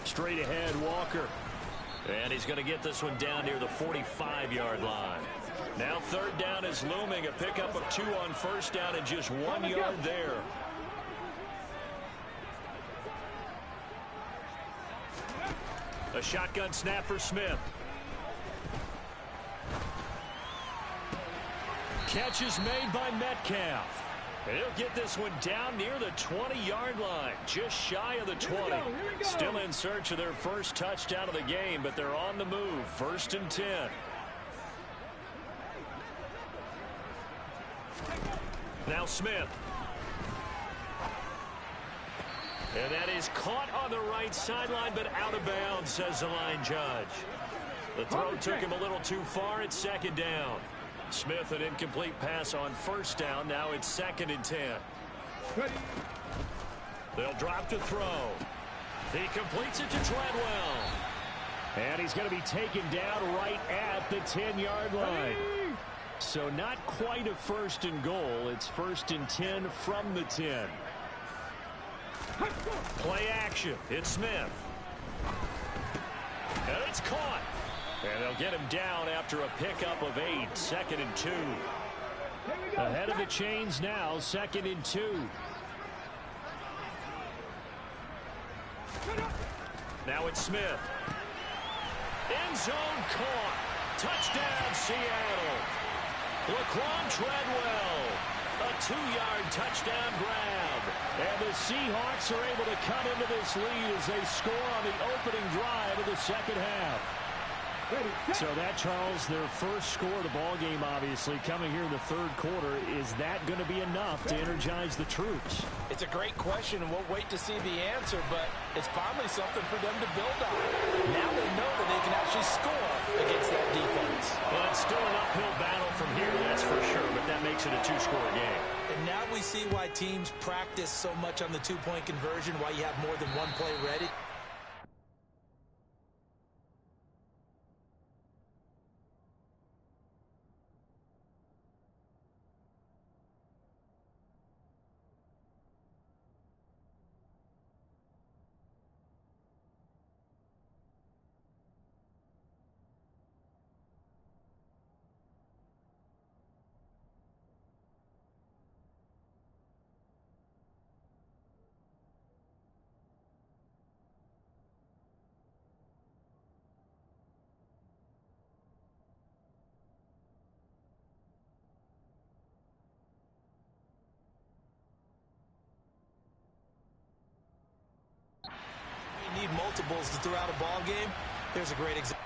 Straight ahead, Walker. And he's going to get this one down near the 45-yard line. Now 3rd down is looming. A pickup of 2 on 1st down and just 1 yard there. A shotgun snap for Smith. Catch is made by Metcalf. And he'll get this one down near the 20-yard line, just shy of the 20. Still in search of their first touchdown of the game, but they're on the move. 1st and 10. Now Smith. And that is caught on the right sideline, but out of bounds, says the line judge. The throw took him a little too far. It's 2nd down. Smith, an incomplete pass on 1st down. Now it's 2nd and 10. They'll drop to throw. He completes it to Treadwell. And he's going to be taken down right at the 10-yard line. So not quite a 1st and goal. It's 1st and 10 from the 10. Play action. It's Smith. And it's caught. And they'll get him down after a pickup of 8. 2nd and 2. Ahead of the chains now. 2nd and 2. Now it's Smith. End zone caught. Touchdown, Seattle. Laquan Treadwell. A 2-yard touchdown grab. And the Seahawks are able to cut into this lead as they score on the opening drive of the 2nd half. So that, Charles, their first score of the ball game, obviously, coming here in the 3rd quarter. Is that going to be enough to energize the troops? It's a great question, and we'll wait to see the answer, but it's finally something for them to build on. Now they know that they can actually score against that defense. Well, it's still an uphill battle from here, that's for sure, but that makes it a 2-score game. And now we see why teams practice so much on the 2-point conversion, why you have more than one play ready. Need multiples to throw out a ball game. There's a great example.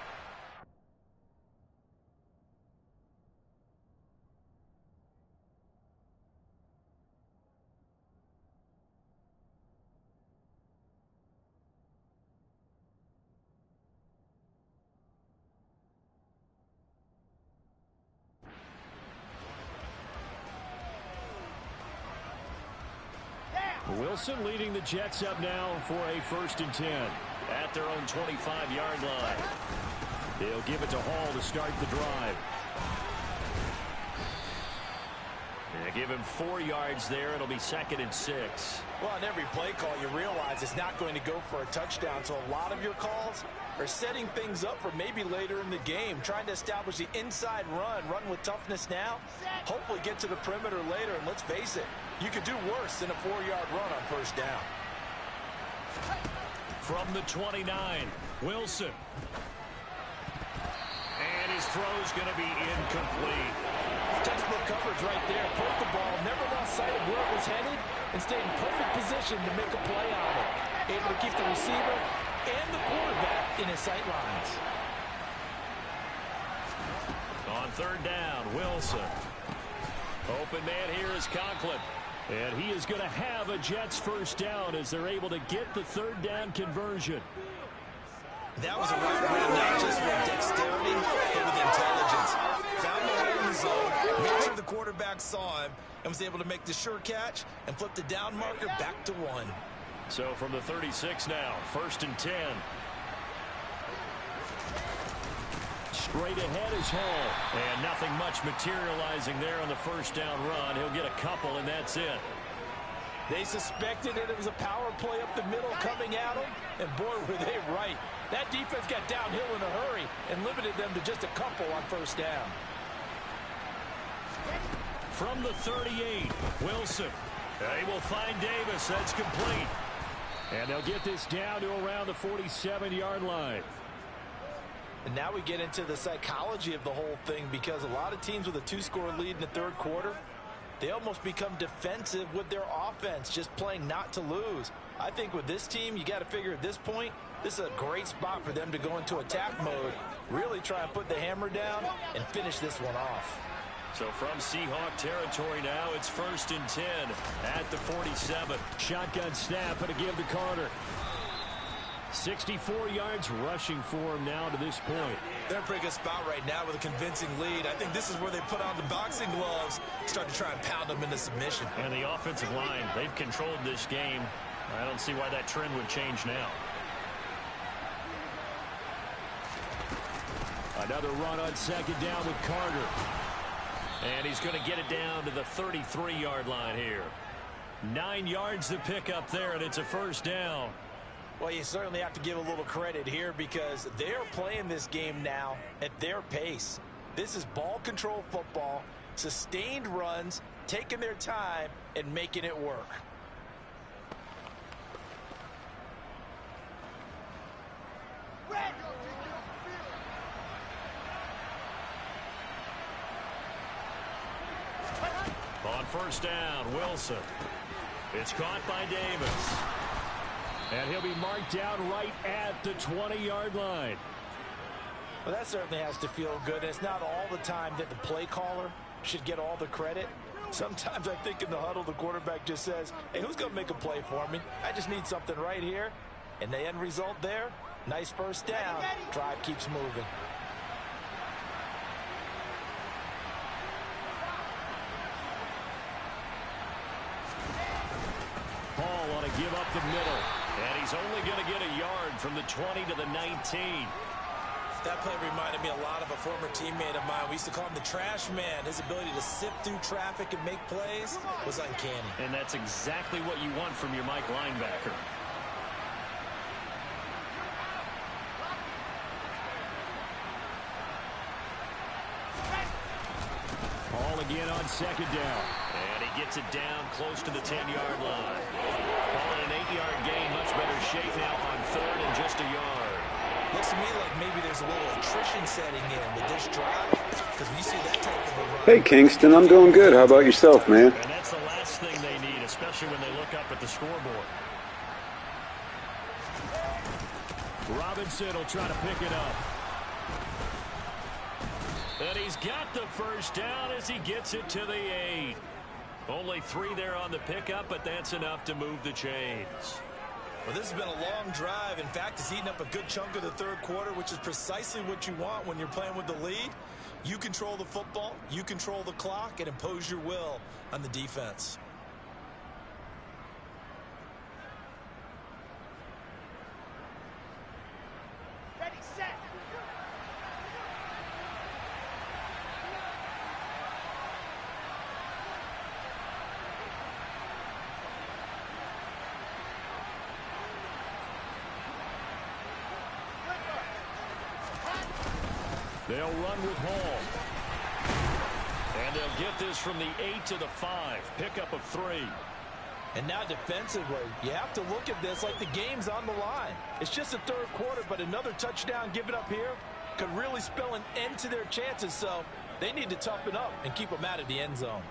Wilson leading the Jets up now for a 1st and 10 at their own 25-yard line. They'll give it to Hall to start the drive. They give him 4 yards there. It'll be 2nd and 6. Well, on every play call, you realize it's not going to go for a touchdown. So a lot of your calls are setting things up for maybe later in the game, trying to establish the inside run with toughness now, hopefully get to the perimeter later. And let's face it, you could do worse than a 4-yard run on 1st down. From the 29, Wilson. And his throw's going to be incomplete. Textbook coverage right there. Put the ball, never lost sight of where it was headed, and stayed in perfect position to make a play on it. Able to keep the receiver and the quarterback in his sight lines. On 3rd down, Wilson. Open man here is Conklin. And he is going to have a Jets 1st down as they're able to get the 3rd down conversion. That was a right route, not just with dexterity, but with intelligence. Found the hole in the zone, made sure the quarterback saw him, and was able to make the sure catch and flip the down marker back to 1. So from the 36 now, 1st and 10. Straight ahead is Hall. And nothing much materializing there on the 1st down run. He'll get a couple, and that's it. They suspected it was a power play up the middle coming at them, and boy, were they right. That defense got downhill in a hurry and limited them to just a couple on 1st down. From the 38, Wilson. They will find Davis. That's complete. And they'll get this down to around the 47-yard line. And now we get into the psychology of the whole thing, because a lot of teams with a 2-score lead in the 3rd quarter, they almost become defensive with their offense, just playing not to lose. I think with this team, you got to figure at this point, this is a great spot for them to go into attack mode, really try and put the hammer down and finish this one off. So from Seahawk territory now, it's 1st and 10 at the 47. Shotgun snap and a give to Carter. 64 yards rushing for him now to this point. They're in a pretty good spot right now with a convincing lead. I think this is where they put on the boxing gloves, start to try and pound them into submission. And the offensive line, they've controlled this game. I don't see why that trend would change now. Another run on 2nd down with Carter. And he's going to get it down to the 33-yard line here. 9 yards to pick up there, and it's a 1st down. Well, you certainly have to give a little credit here, because they're playing this game now at their pace. This is ball control football, sustained runs, taking their time and making it work. On 1st down, Wilson. It's caught by Davis. And he'll be marked down right at the 20-yard line. Well, that certainly has to feel good. It's not all the time that the play caller should get all the credit. Sometimes I think in the huddle, the quarterback just says, hey, who's going to make a play for me? I just need something right here. And the end result there, nice 1st down. Drive keeps moving. Hall want to give up the middle. And he's only going to get a yard from the 20 to the 19. That play reminded me a lot of a former teammate of mine. We used to call him the trash man. His ability to sift through traffic and make plays was uncanny. And that's exactly what you want from your Mike linebacker. Hall again on 2nd down. And he gets it down close to the 10-yard line. Hall in an 8-yard gain, much better shape now on 3rd and just a yard. Looks to me like maybe there's a little attrition setting in with this drive, because we see that type of a run. Hey, Kingston, I'm doing good. How about yourself, man? And that's the last thing they need, especially when they look up at the scoreboard. Robinson will try to pick it up. And he's got the 1st down as he gets it to the 8. Only 3 there on the pickup, but that's enough to move the chains. Well, this has been a long drive. In fact, it's eaten up a good chunk of the 3rd quarter, which is precisely what you want when you're playing with the lead. You control the football, you control the clock, and impose your will on the defense. They'll run with Hall. And they'll get this from the 8 to the 5. Pickup of 3. And now defensively, you have to look at this like the game's on the line. It's just the third quarter, but another touchdown given up here could really spell an end to their chances. So they need to toughen up and keep them out of the end zone.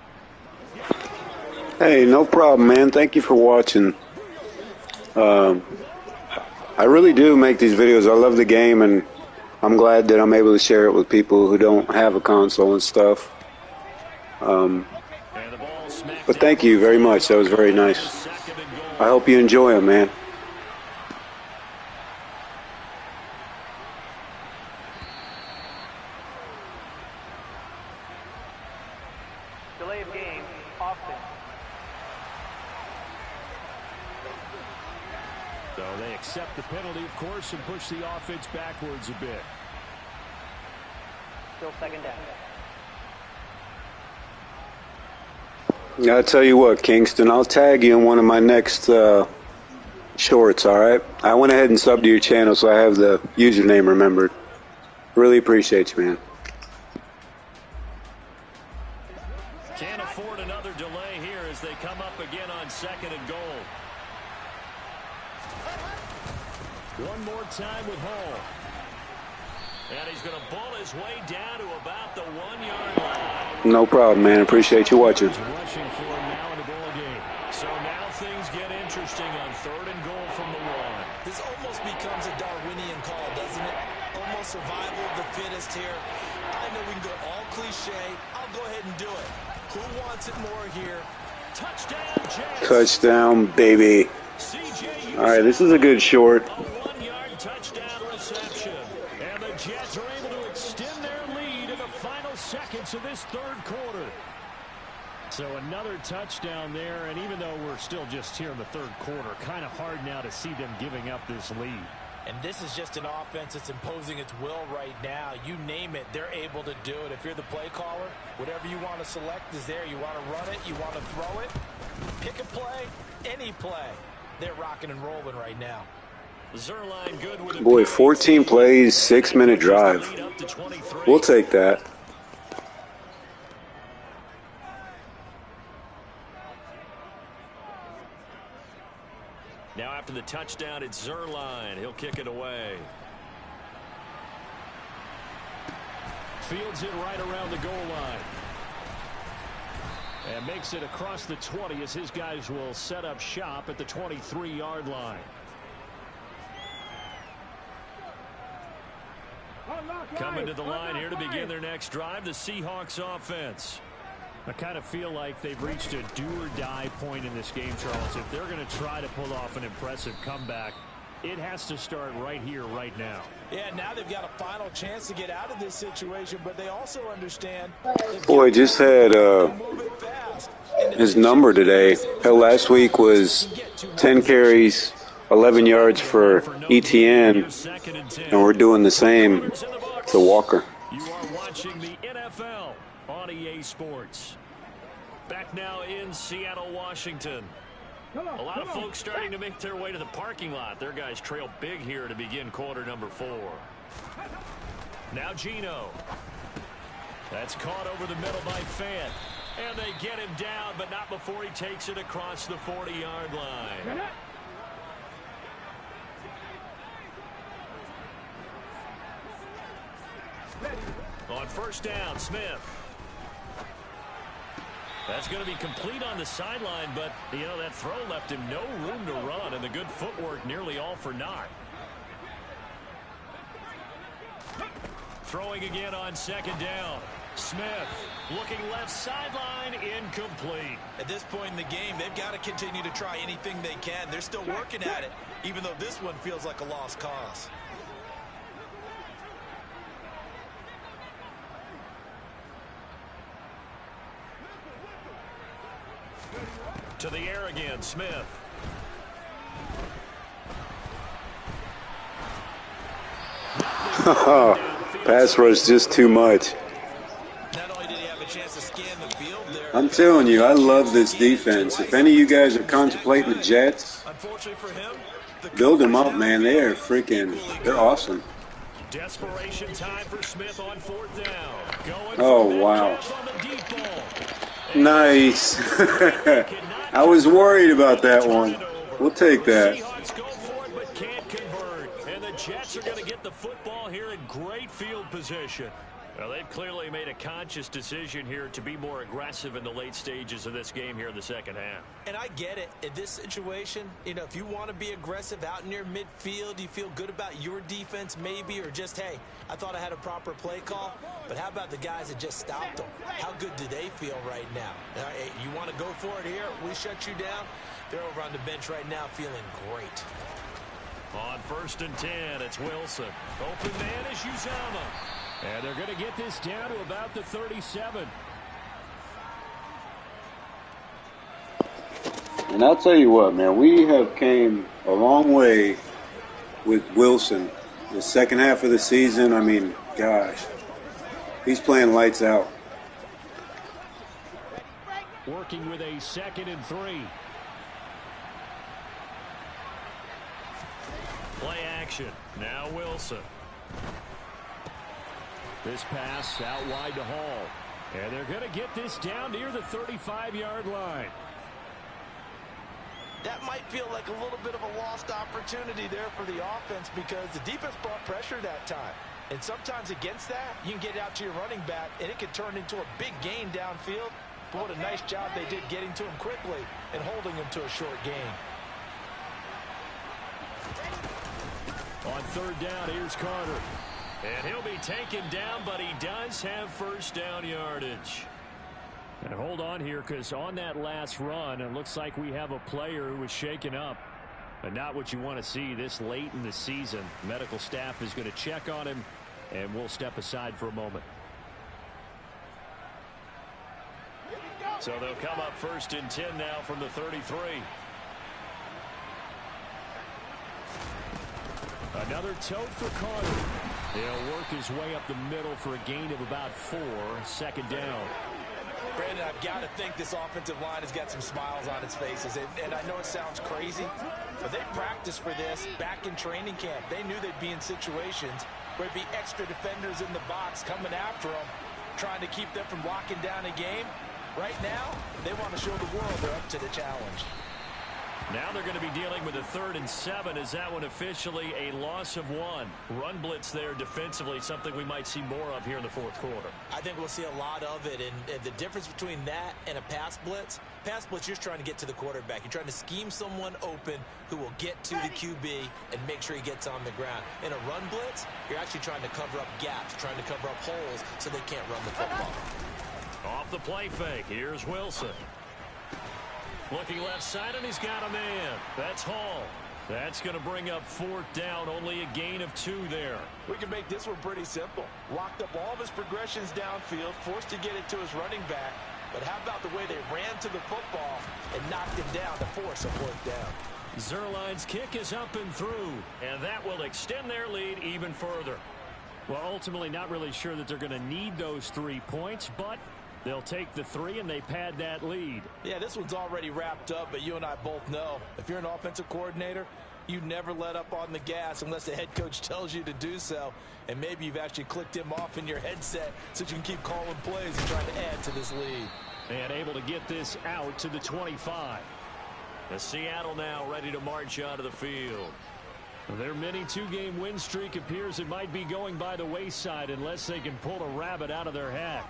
Hey, no problem, man. Thank you for watching. I really do make these videos. I love the game, and I'm glad that I'm able to share it with people who don't have a console and stuff. But thank you very much. That was very nice. I hope you enjoy them, man. Delay of game, often. So they accept the penalty, of course, and push the offense backwards a bit. Still second down. I'll tell you what, Kingston, I'll tag you in one of my next shorts, all right? I went ahead and subbed to your channel, so I have the username remembered. Really appreciate you, man. Can't afford another delay here as they come up again on 2nd and goal. One more time with Hall. And he's going to bull his way down to about the 1-yard line. No problem, man. Appreciate you watching. Rushing for him now in the ball game. So now things get interesting on 3rd and goal from the 1. This almost becomes a Darwinian call, doesn't it? Almost survival of the fittest here. I know we can go all cliche. I'll go ahead and do it. Who wants it more here? Touchdown, Jets. Touchdown, baby. All right, this is a good short. A 1-yard touchdown reception. And the Jets are able to extend their lead in the final seconds of this 3rd quarter. So another touchdown there, and even though we're still just here in the 3rd quarter, kind of hard now to see them giving up this lead. And this is just an offense that's imposing its will right now. You name it, they're able to do it. If you're the play caller, whatever you want to select is there. You want to run it, you want to throw it, pick a play, any play. They're rocking and rolling right now. Zerline good with Boy, 14 plays, 6-minute drive. We'll take that. Now after the touchdown, it's Zerline. He'll kick it away. Fields it right around the goal line. And makes it across the 20 as his guys will set up shop at the 23-yard line. Coming to the line here to begin their next drive, the Seahawks offense. I kind of feel like they've reached a do-or-die point in this game, Charles. If they're going to try to pull off an impressive comeback, it has to start right here, right now. Yeah, now they've got a final chance to get out of this situation, but they also understand. Boy, just had his number today. Hell, last week was 10 carries, 11 yards for ETN, and we're doing the same to Walker. You are watching the NFL on EA Sports. Back now in Seattle, Washington. A lot of folks starting to make their way to the parking lot. Their guys trail big here to begin quarter number 4. Now Geno. That's caught over the middle by Fant. And they get him down, but not before he takes it across the 40-yard line. On first down, Smith. That's going to be complete on the sideline, but, you know, that throw left him no room to run, and the good footwork nearly all for naught. Throwing again on second down. Smith looking left sideline, incomplete. At this point in the game, they've got to continue to try anything they can. They're still working at it, even though this one feels like a lost cause. To the air again, Smith. Pass rush just too much. Not only did he have a chance to scan the field there, I'm telling you, I love this defense. If any of you guys are contemplating the Jets, unfortunately for him, build them up, man. They are freaking, they're awesome. Desperation time for Smith on 4th down. Going Oh, for wow. Metcalf on the deep ball. Nice. I was worried about that one. We'll take The that. Seahawks go for it but can't convert. And the Jets are going to get the football here in great field position. Well, they've clearly made a conscious decision here to be more aggressive in the late stages of this game here in the second half. And I get it. In this situation, you know, if you want to be aggressive out near midfield, you feel good about your defense maybe, or just, hey, I thought I had a proper play call. But how about the guys that just stopped them? How good do they feel right now? Hey, you want to go for it here? We shut you down? They're over on the bench right now feeling great. On 1st and 10, it's Wilson. Open man is Uzama. And they're going to get this down to about the 37. And I'll tell you what, man, we have came a long way with Wilson. The second half of the season, I mean, gosh, he's playing lights out. Working with a 2nd and 3. Play action. Now Wilson. This pass out wide to Hall. And they're going to get this down near the 35-yard line. That might feel like a little bit of a lost opportunity there for the offense because the defense brought pressure that time. And sometimes against that, you can get out to your running back, and it can turn into a big gain downfield. But what a nice job they did getting to him quickly and holding him to a short gain. On 3rd down, here's Carter. And he'll be taken down, but he does have 1st down yardage. And hold on here, because on that last run, it looks like we have a player who was shaken up. And not what you want to see this late in the season. Medical staff is going to check on him, and we'll step aside for a moment. So they'll come up 1st and 10 now from the 33. Another tote for Carter. He'll work his way up the middle for a gain of about 4. 2nd down. Brandon, I've got to think this offensive line has got some smiles on its faces. And I know it sounds crazy, but they practiced for this back in training camp. They knew they'd be in situations where there'd be extra defenders in the box coming after them, trying to keep them from locking down a game. Right now, they want to show the world they're up to the challenge. Now they're going to be dealing with a 3rd and 7. Is that one officially a loss of 1? Run blitz there defensively, something we might see more of here in the 4th quarter. I think we'll see a lot of it. And the difference between that and a pass blitz, you're just trying to get to the quarterback. You're trying to scheme someone open who will get to the QB and make sure he gets on the ground. In a run blitz, you're actually trying to cover up gaps, trying to cover up holes so they can't run the football. Off the play fake, here's Wilson. Looking left side, and he's got a man. That's Hall. That's going to bring up 4th down. Only a gain of 2 there. We can make this one pretty simple. Locked up all of his progressions downfield, forced to get it to his running back. But how about the way they ran to the football and knocked him down to force a 4th down? Zerline's kick is up and through, and that will extend their lead even further. Well, ultimately not really sure that they're going to need those 3 points, but they'll take the 3 and they pad that lead. Yeah, this one's already wrapped up, but you and I both know if you're an offensive coordinator, you never let up on the gas unless the head coach tells you to do so. And maybe you've actually clicked him off in your headset so you can keep calling plays and trying to add to this lead. And able to get this out to the 25. The Seattle now ready to march out of the field. Their mini 2-game win streak appears it might be going by the wayside unless they can pull a rabbit out of their hat.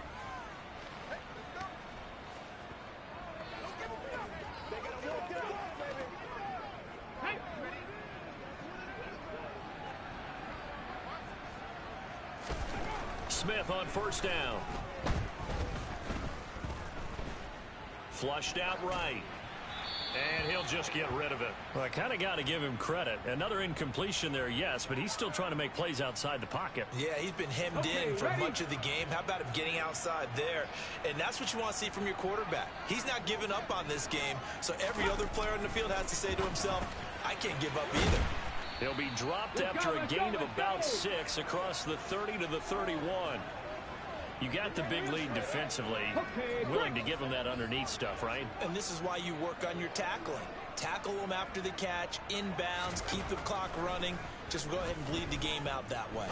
Smith on 1st down. Flushed out right. And he'll just get rid of it. Well, I kind of got to give him credit. Another incompletion there, yes, but he's still trying to make plays outside the pocket. Yeah, he's been hemmed in for much of the game. How about him getting outside there? And that's what you want to see from your quarterback. He's not giving up on this game, so every other player in the field has to say to himself, I can't give up either. He'll be dropped after a gain of about 6 across the 30 to the 31. You got the big lead defensively. Willing to give him that underneath stuff, right? And this is why you work on your tackling. Tackle them after the catch, inbounds, keep the clock running. Just go ahead and bleed the game out that way.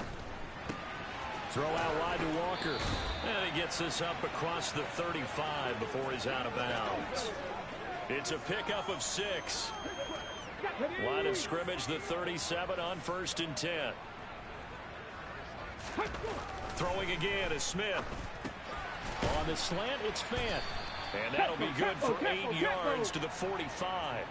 Throw out wide to Walker. And he gets this up across the 35 before he's out of bounds. It's a pickup of 6. Line of scrimmage, the 37 on 1st and 10. Throwing again is Smith. On the slant, it's Fant. And that'll be good for 8 yards to the 45.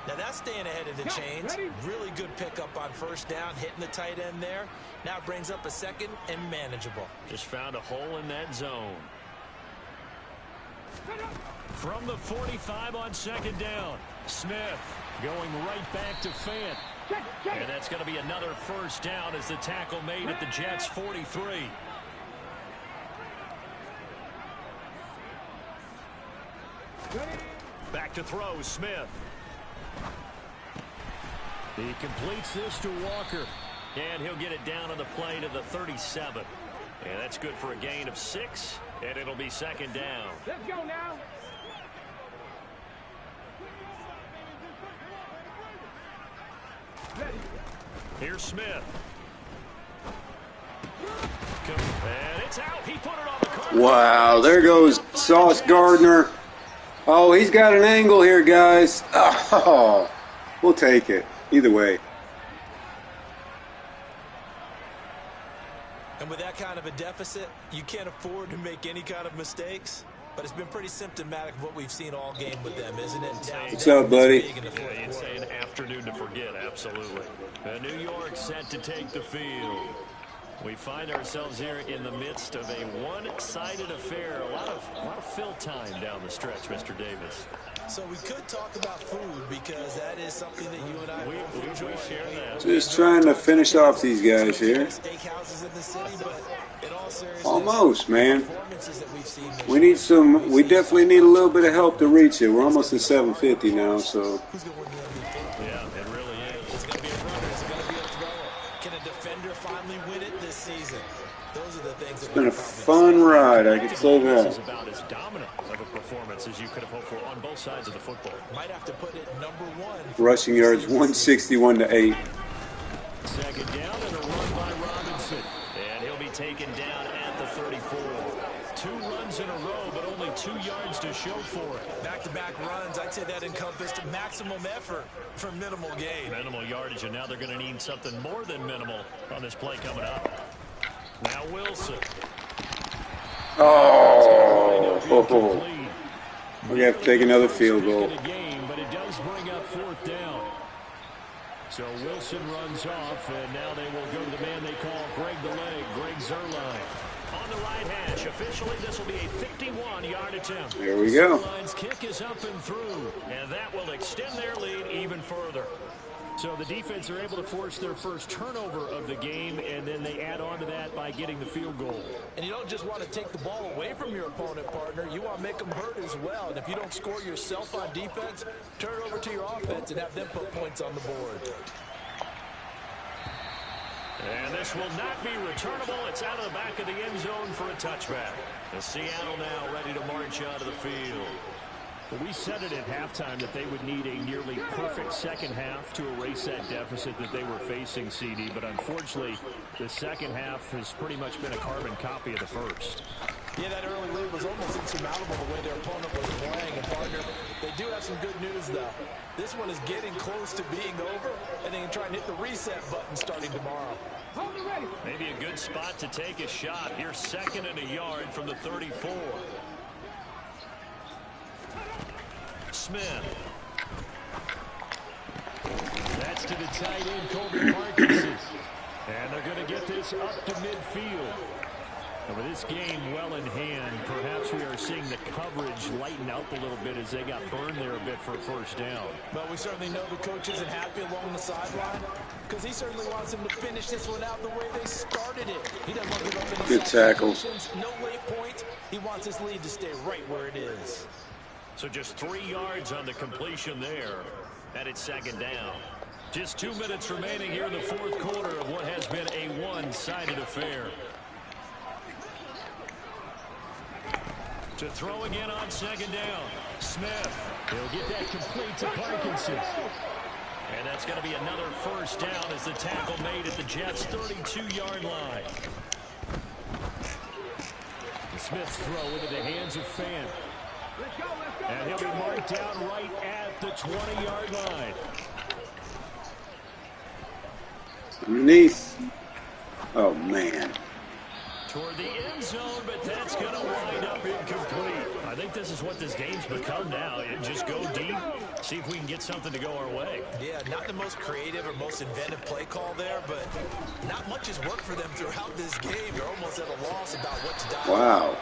Now that's staying ahead of the chains. Really good pickup on 1st down, hitting the tight end there. Now it brings up a 2nd and manageable. Just found a hole in that zone. From the 45 on 2nd down, Smith going right back to Fant. And that's going to be another 1st down as the tackle made at the Jets' 43. Back to throw, Smith. He completes this to Walker. And he'll get it down on the play to the 37. And that's good for a gain of 6. And it'll be 2nd down. Let's go now. Here's Smith. And it's out. He put it on the card. Wow, there goes Sauce Gardner. Oh, he's got an angle here, guys. Oh, we'll take it. Either way. And with that kind of a deficit, you can't afford to make any kind of mistakes. But it's been pretty symptomatic of what we've seen all game with them, isn't it? What's up, buddy? Yeah, you'd say an afternoon to forget, absolutely. New York set to take the field. We find ourselves here in the midst of a one-sided affair. A lot of fill time down the stretch, Mr. Davis. So we could talk about food because that is something that you and I we share that. Just trying to finish off these guys here. Steakhouses in the city, but in all seriousness, Almost, man. performances that we've seen We need some. We definitely need a little bit of help to reach it. We're almost at 750 now, so. who's going to win the MVP? Yeah, it really is. It's going to be a runner. It's going to be a thrower. Can a defender finally win it this season? Those are the things that It's been a fun ride. I can say This that. is about as dominant of a performance as you could have hoped for on both sides of the football. Might have to put it number 1. Rushing yards 161 to 8. 2nd down and a run by Robinson. And he'll be taken down at the 34. 2 runs in a row, but only 2 yards to show for it. Back-to-back runs, I'd say that encompassed maximum effort for minimal gain. Minimal yardage, and now they're going to need something more than minimal on this play coming up. Now Wilson. Oh. We have to take another field goal. But it does bring up 4th down. So Wilson runs off, and now they will go to the man they call Greg the Leg, Greg Zuerlein. On the right hash, officially this will be a 51-yard attempt. There we go. Zuerlein's kick is up and through, and that will extend their lead even further. So the defense are able to force their first turnover of the game, and then they add on to that by getting the field goal. And you don't just want to take the ball away from your opponent, partner. You want to make them hurt as well. And if you don't score yourself on defense, turn it over to your offense and have them put points on the board. And this will not be returnable. It's out of the back of the end zone for a touchback. And Seattle now ready to march out of the field. Well, we said it at halftime that they would need a nearly perfect second half to erase that deficit that they were facing, CD. But unfortunately, the second half has pretty much been a carbon copy of the first. Yeah, that early lead was almost insurmountable the way their opponent was playing. And, partner, they do have some good news, though. This one is getting close to being over, and they can try and hit the reset button starting tomorrow. Maybe a good spot to take a shot. Here, 2nd and a yard from the 34. Smith. That's to the tight end, Colby Parkinson. And they're going to get this up to midfield. And with this game well in hand, perhaps we are seeing the coverage lighten up a little bit as they got burned there a bit for a 1st down. But we certainly know the coach isn't happy along the sideline because he certainly wants them to finish this one out the way they started it. He doesn't want to give up any Good tackle. No late points. He wants his lead to stay right where it is. So just 3 yards on the completion there. And it's 2nd down. Just 2 minutes remaining here in the 4th quarter of what has been a one-sided affair. To throw again on 2nd down. Smith. He'll get that complete to Parkinson. And that's going to be another 1st down as the tackle made at the Jets' 32-yard line. Smith's throw into the hands of Fan. And he'll be marked down right at the 20-yard line. Underneath. Oh, man. Toward the end zone, but that's going to wind up incomplete. I think this is what this game's become now. You just go deep, see if we can get something to go our way. Yeah, not the most creative or most inventive play call there, but not much has worked for them throughout this game. You're almost at a loss about what to dial. Wow.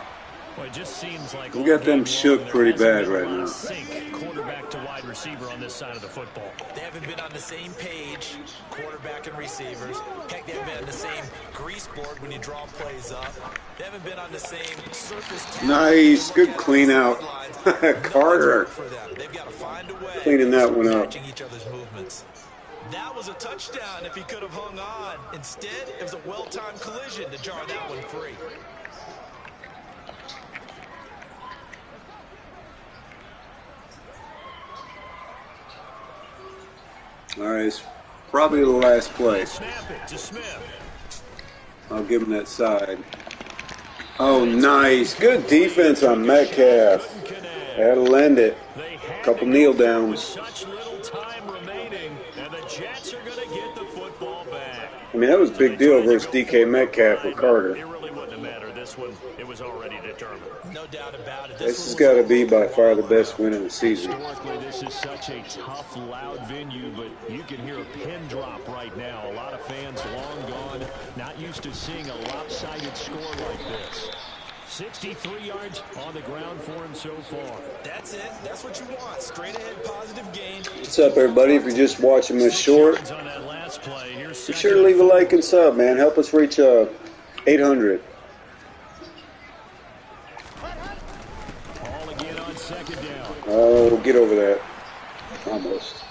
Well, it just seems like We got them shook pretty bad right now. Sync quarterback to wide receiver on this side of the football. They haven't been on the same page, quarterback and receivers. Heck, they haven't been on the same grease board when you draw plays up. They haven't been on the same surface. Nice, good clean out. Carter. They've got to find a way. Cleaning that one up. Each other's movements. That was a touchdown if he could have hung on. Instead, it was a well-timed collision to jar that one free. All right, it's probably the last play. Snap it to Smith. I'll give him that side. Oh, nice. Good defense on Metcalf. Had to lend it. A couple kneel downs. Such little time remaining, and the Jets are going to get the football back. I mean, that was a big deal versus DK Metcalf with Carter. It really wouldn't have mattered. This one, it was already determined. No doubt about it. This has got to be by far the best win of the season. Historically, this is such a tough, loud venue, but you can hear a pin drop right now. A lot of fans long gone, not used to seeing a lopsided score like this. 63 yards on the ground for him so far. That's it. That's what you want. Straight ahead, positive gain. What's up, everybody? If you're just watching this short, On that last play, be sure to leave a like and sub, man. Help us reach 800. Ball again on second down. Oh, get over that. Almost.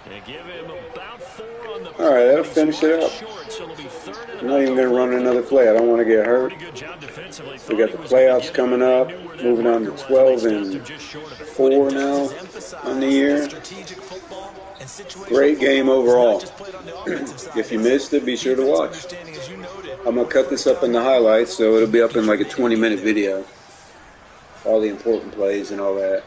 They give him about 4 on the All right, that'll finish it up. short, so it'll be third and I'm not even going to run another play. I don't want to get hurt. pretty good job defensively. We got the playoffs coming up, moving on to 12 and 4 now on the year. Great game overall. If you missed it, be sure to watch. I'm going to cut this up in the highlights, so it'll be up in like a 20-minute video. All the important plays and all that.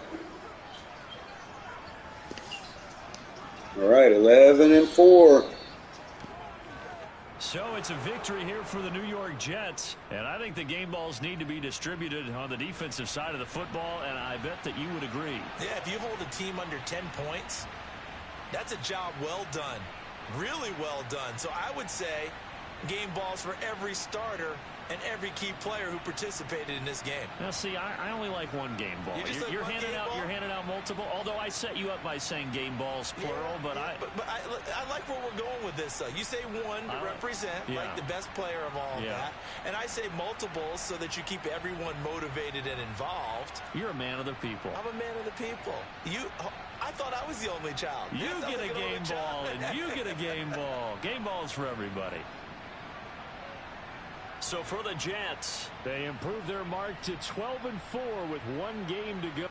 All right, 11 and 4. So it's a victory here for the New York Jets, and I think the game balls need to be distributed on the defensive side of the football, and I bet that you would agree. Yeah, if you hold a team under 10 points, that's a job well done. Really well done. So I would say game balls for every starter and every key player who participated in this game. Now, see, I only like one game ball. You're handing out multiple. Although I set you up by saying game balls plural, but I like where we're going with this. You say one to represent like the best player of all that, and I say multiples so that you keep everyone motivated and involved. You're a man of the people. I'm a man of the people. I thought I was the only child. You get a game ball, and you get a game ball. Game balls for everybody. So for the Jets, they improve their mark to 12 and 4 with one game to go.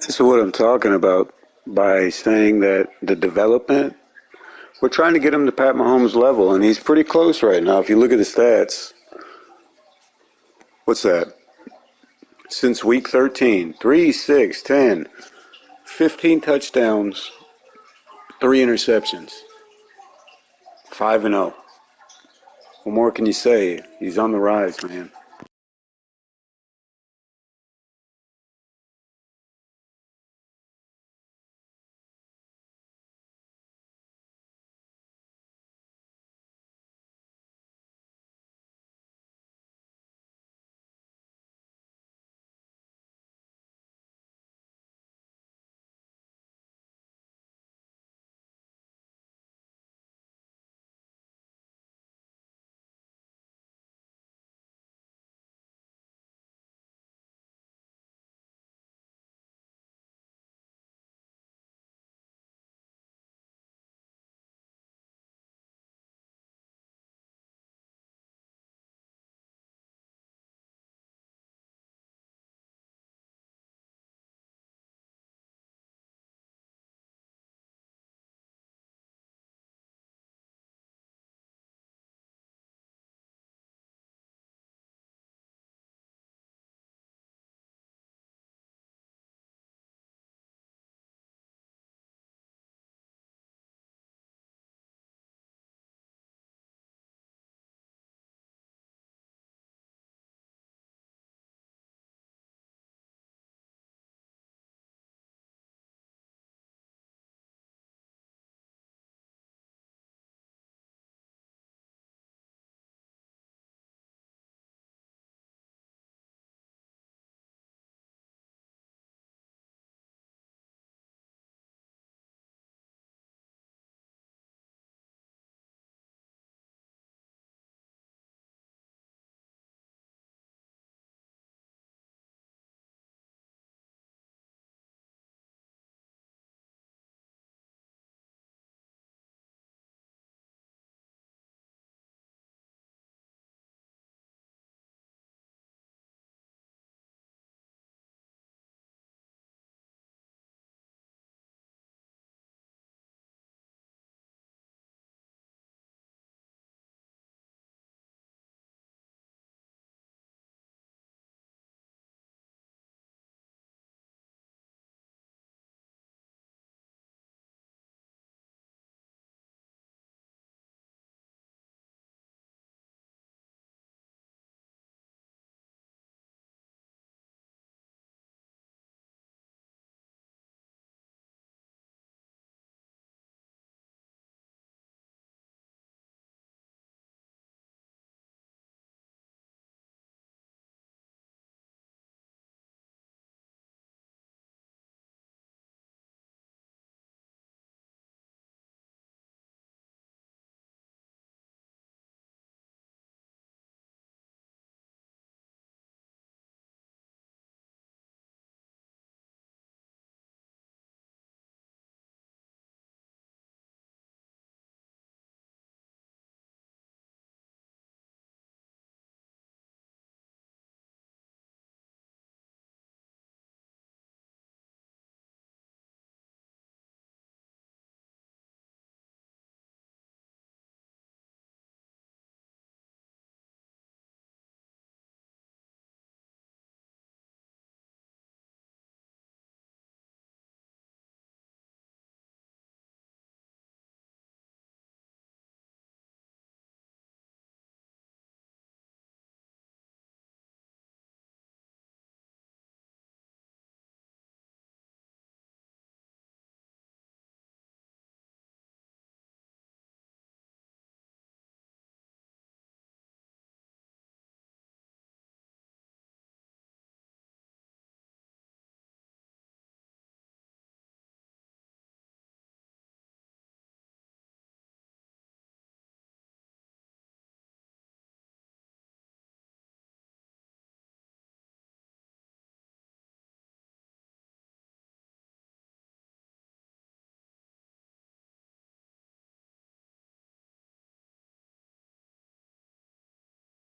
This is what I'm talking about by saying that the development, we're trying to get him to Pat Mahomes' level, and he's pretty close right now. If you look at the stats, what's that? Since week 13, 3, 6, 10, 15 touchdowns, 3 interceptions, 5-0. What more can you say? He's on the rise, man.